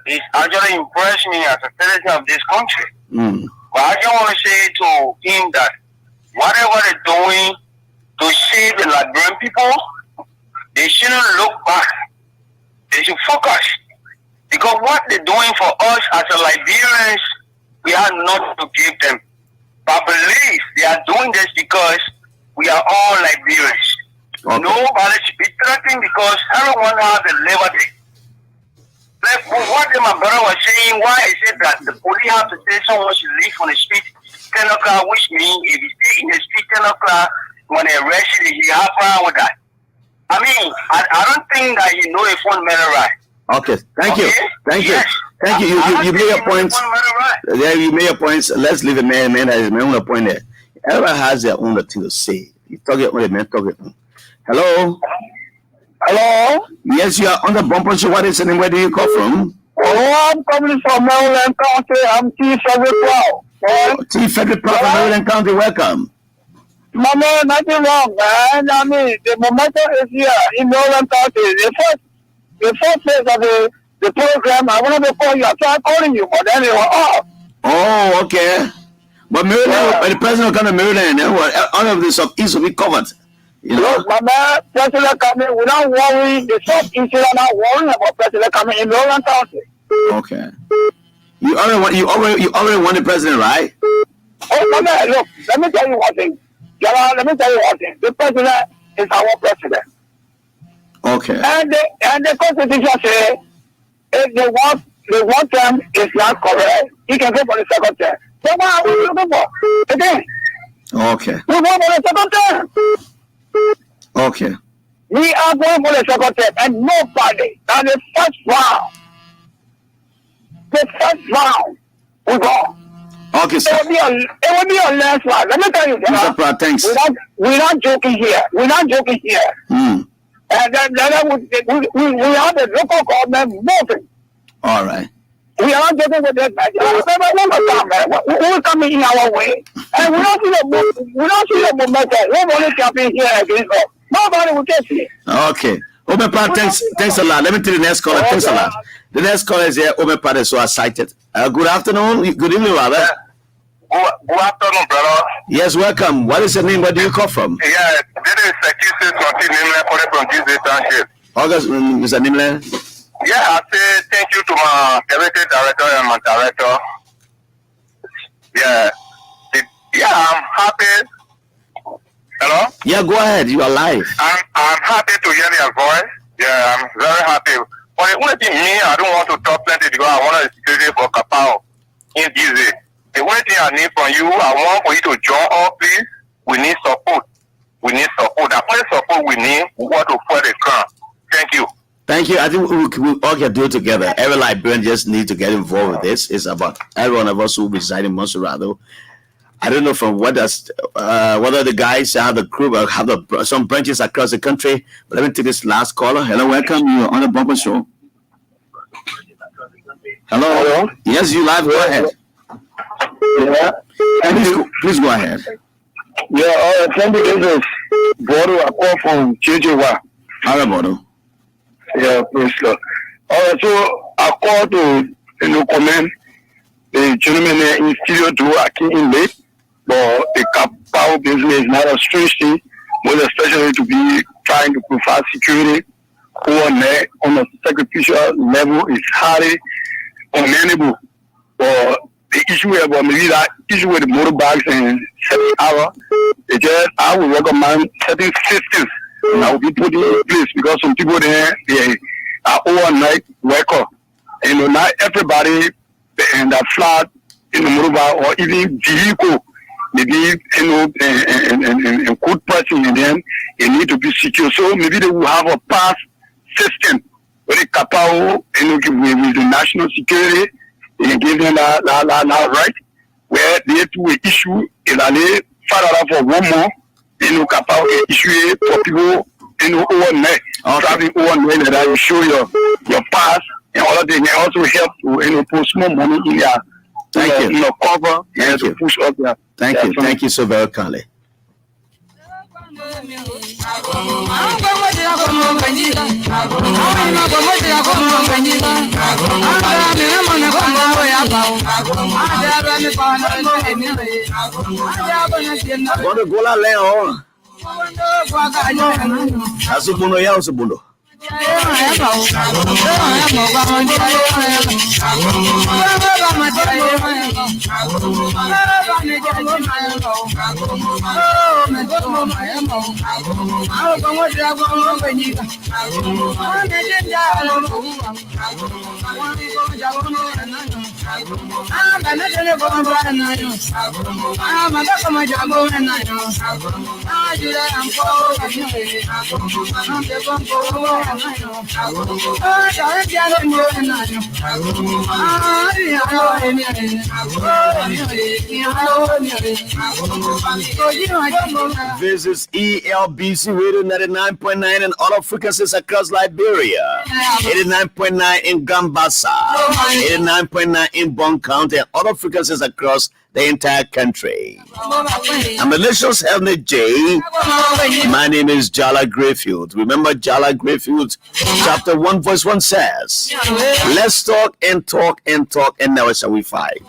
is actually impressed me as a citizen of this country. But I just want to say to him that whatever they're doing to save the Liberian people, they shouldn't look back. They should focus. Because what they're doing for us as a Liberians, we have nothing to give them. But I believe they are doing this because we are all Liberians. Okay. Nobody should be threatened because everyone has a liberty. Like what my brother was saying, why I said that the police have to say someone should leave on the street 10 o'clock, which means if you stay in the street 10 o'clock, when he rush it, he have problem with that. I mean, I don't think that you know a fundamental right. Okay, thank you. Thank you. Yes. Thank you. You made your points. Yeah, you made your points. Let's leave a man has his own point there. Everyone has their own thing to say. You talk it when the man talk it. Hello? Hello? Yes, you are on the bumper show. What is the name? Where do you call from? Oh, I'm coming from Maryland County. I'm T. Frederick Proud. T. Frederick Proud from Maryland County. Welcome. My man, nothing wrong, man. I mean, the momentum is here in Maryland County. The first phase of the program, I wanted to call you. I tried calling you, but then you were off. Oh, okay. But Maryland, the president will come to Maryland, and all of the southeast will be covered. You know? Look, my man, president coming, without worrying, the southeast are not worrying about president coming in Maryland County. Okay. You already want the president, right? Oh, my man, look, let me tell you one thing. Let me tell you one thing. The president is our president. Okay. And the Constitution says if the one term is not correct, he can go for the second term. So what are we looking for? Again. Okay. We go for the second term. Okay. We are going for the second term, and nobody, now the first round, we go. Okay, sir. It will be a last round. Let me tell you, Mr. Pratt, thanks. We're not joking here. And then we have the local government moving. All right. We are not joking with that, man. We're coming in our way. And we don't see the momentum. Nobody can be here against us. Nobody will get it. Okay. Open Pratt, thanks a lot. Let me tell the next caller. Okay. Thanks a lot. The next caller is here. Open Pratt is so excited. Good afternoon. Good evening, rather. Good afternoon, brother. Yes, welcome. What is your name? Where do you come from? Yeah, this is Sekisi Sonti Nimle calling from GZ Township. August, Mr. Nimle. Yeah, I say thank you to my executive director and my director. Yeah, I'm happy. Hello? Yeah, go ahead. You are live. I'm happy to hear your voice. Yeah, I'm very happy. But the only thing I don't want to talk plenty because I want to security for Kapao in GZ. The only thing I need from you, I want for you to join up, please. We need support. The only support we need, we want to fight the crime. Thank you. Thank you. I think we all can do it together. Every Liberian just need to get involved with this. It's about every one of us who reside in Monserrado. I don't know from whether the guys have the group or have some branches across the country. But let me take this last caller. Hello, welcome. You're on the Bumper Show. Hello. Yes, you live. Go ahead. Yeah. Please go ahead. Yeah, thank you. This is Bodo. I call from JJY. Hello, Bodo. Yeah, praise Lord. So I call to comment the gentleman in studio to Akin in late, but the Kapao business is not a strange thing, but especially to be trying to provide security on a sacrificial level is highly unmanageable. But the issue about maybe that issue with the motorbikes and 7 hours, I would recommend certain systems that will be put in place because some people there they are overnight worker. You know, not everybody and that flat in the motorbike or even vehicle, maybe and good person in them, they need to be secure. So maybe they will have a pass system with the Kapao, with the national security. They give them that right where they to issue a for one more, Kapao issue it for people overnight, traveling overnight that you show your pass and all of them. They also help to put small money in there. Thank you. Cover Thank you. Push up there. Thank you so very kindly. Quando gola leão, asubundo ya asubundo. This is ELBC Radio 99.9 and all frequencies across Liberia, 89.9 in Gambasa, 89.9 in Bon County, and other frequencies across the entire country. I'm Alicious Helmet J. My name is Jala Grayfield. Remember, Jala Grayfield, chapter 1, verse 1 says, let's talk and talk and talk, and never shall we fight.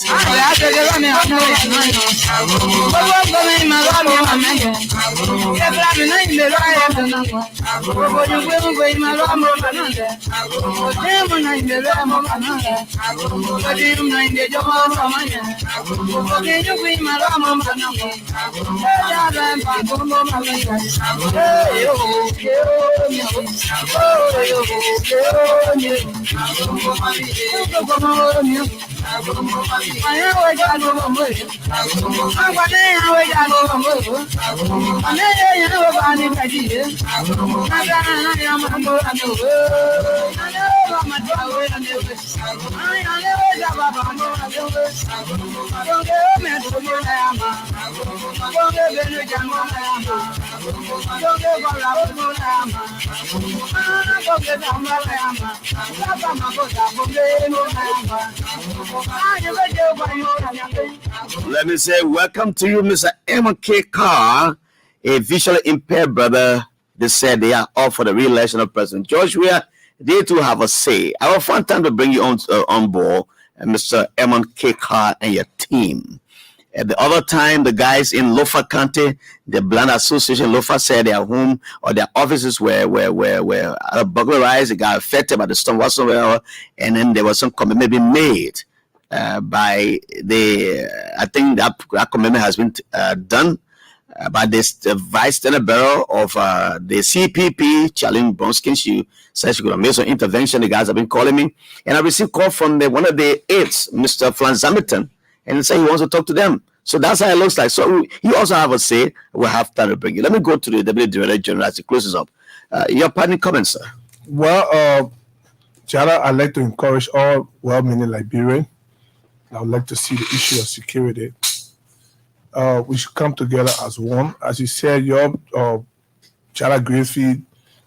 Let me say welcome to you, Mr. M.K. Carr, a visually impaired brother. They said they are all for the re-election of President George Weah. They too have a say. I have a fun time to bring you on board, Mr. M.K. Carr and your team. At the other time, the guys in Lofa County, the Blind Association, Lofa said their home or their offices were burglarized. They got affected by the storm whatsoever, and then there was some commitment being made by the. I think that commitment has been done by this Vice Tenant Bureau of the CPP, Charlene Bronskin. She said she could have made some intervention. The guys have been calling me, and I received call from one of the aides, Mr. Flanzamiton. And he said he wants to talk to them. So that's how it looks like. So you also have a say. We'll have time to bring you. Let me go to the Deputy Director General as he closes up. Your parting comments, sir. Well, Jara, I'd like to encourage all well-meaning Liberians. I would like to see the issue of security. We should come together as one. As you said, your Jara Grayfield,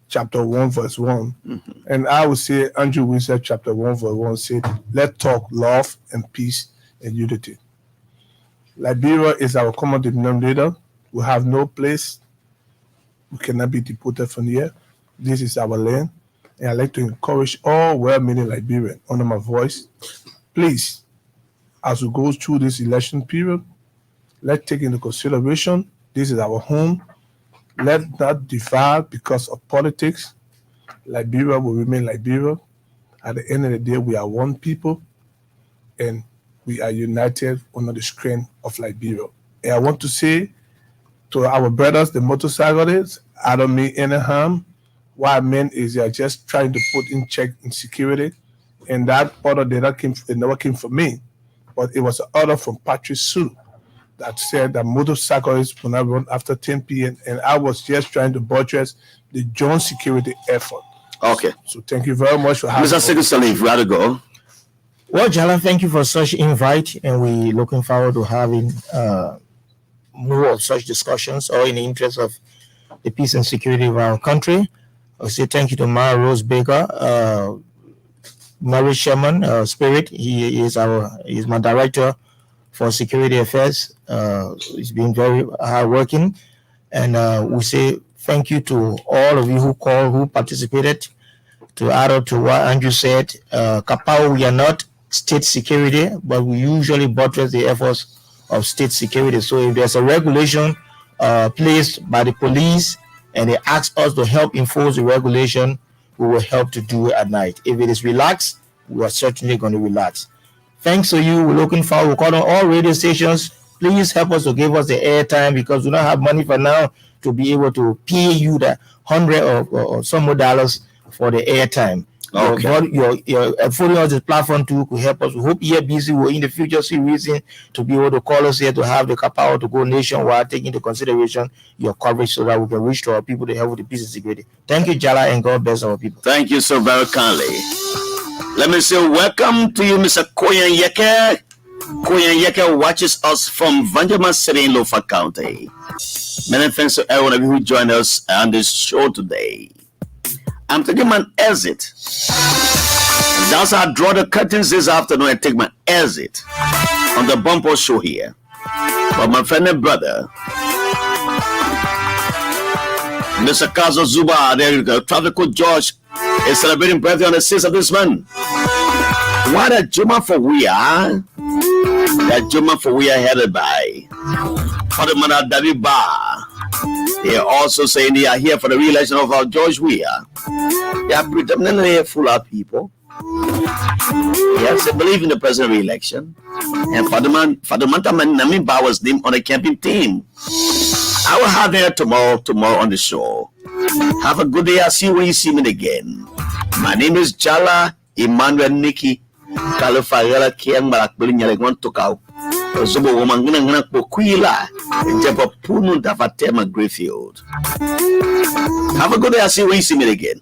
chapter 1, verse 1. Mm-hmm. And I would say Andrew Winsor, chapter 1, verse 1, said, let's talk love and peace and unity. Liberia is our common denominator. We have no place. We cannot be deported from here. This is our land. And I'd like to encourage all well-meaning Liberians under my voice, please, as we go through this election period, let's take into consideration this is our home. Let's not divide because of politics. Liberia will remain Liberia. At the end of the day, we are one people, and we are united under the strength of Liberia. And I want to say to our brothers, the motorcyclists, I don't mean any harm. What I meant is they are just trying to put in check insecurity. And that order never came from me, but it was an order from Patrick Sue that said that motorcyclists will not run after 10 p.m. And I was just trying to buttress the joint security effort. Okay. So thank you very much for having me. Mr. Secretary, if you had to go. Well, Jala, thank you for such invite, and we're looking forward to having more of such discussions, all in the interest of the peace and security of our country. I'll say thank you to Mara Rose Baker, Mary Sherman, Spirit. He's my director for security affairs. He's been very hardworking, and we say thank you to all of you who called, who participated. To add up to what Andrew said, Kapao, we are not state security, but we usually buttress the efforts of state security. So if there's a regulation placed by the police and they ask us to help enforce the regulation, we will help to do it at night. If it is relaxed, we are certainly going to relax. Thanks to you. We're looking forward. We're calling all radio stations. Please help us to give us the airtime because we don't have money for now to be able to pay you the $100 or some more dollars for the airtime. Okay. Your following us this platform too could help us. We hope EFBC will in the future see reason to be able to call us here to have the power to go nationwide, take into consideration your coverage so that we can reach to our people to help with the peace and security. Thank you, Jala, and God bless our people. Thank you so very kindly. Let me say welcome to you, Mr. Koyan Yeke. Koyan Yeke watches us from Vanjama City in Lofa County. Many thanks to everyone of you who joined us on this show today. I'm taking my exit. That's how I draw the curtains this afternoon and take my exit on the bumper show here. But my friend and brother, Mr. Kazo Zuba, there you go. Traffic Coach George is celebrating birthday on the 6th of this month. What a Juma for we are. That Juma for we are headed by Father Mana David Ba. They are also saying they are here for the re-election of our George Weah. They are predominantly full of people. Yes, they believe in the president re-election. And Father Mantaman Namimba was named on the campaign team. I will have her tomorrow on the show. Have a good day. I'll see you when you see me again. My name is Jala Emmanuel Nikki Kalifayela Kiang Malakbelinya Legon Tokau. Zobo Womangana Ngana Pokuila Japa Punu Davatema Greyfield. Have a good day. I'll see you when you see me again.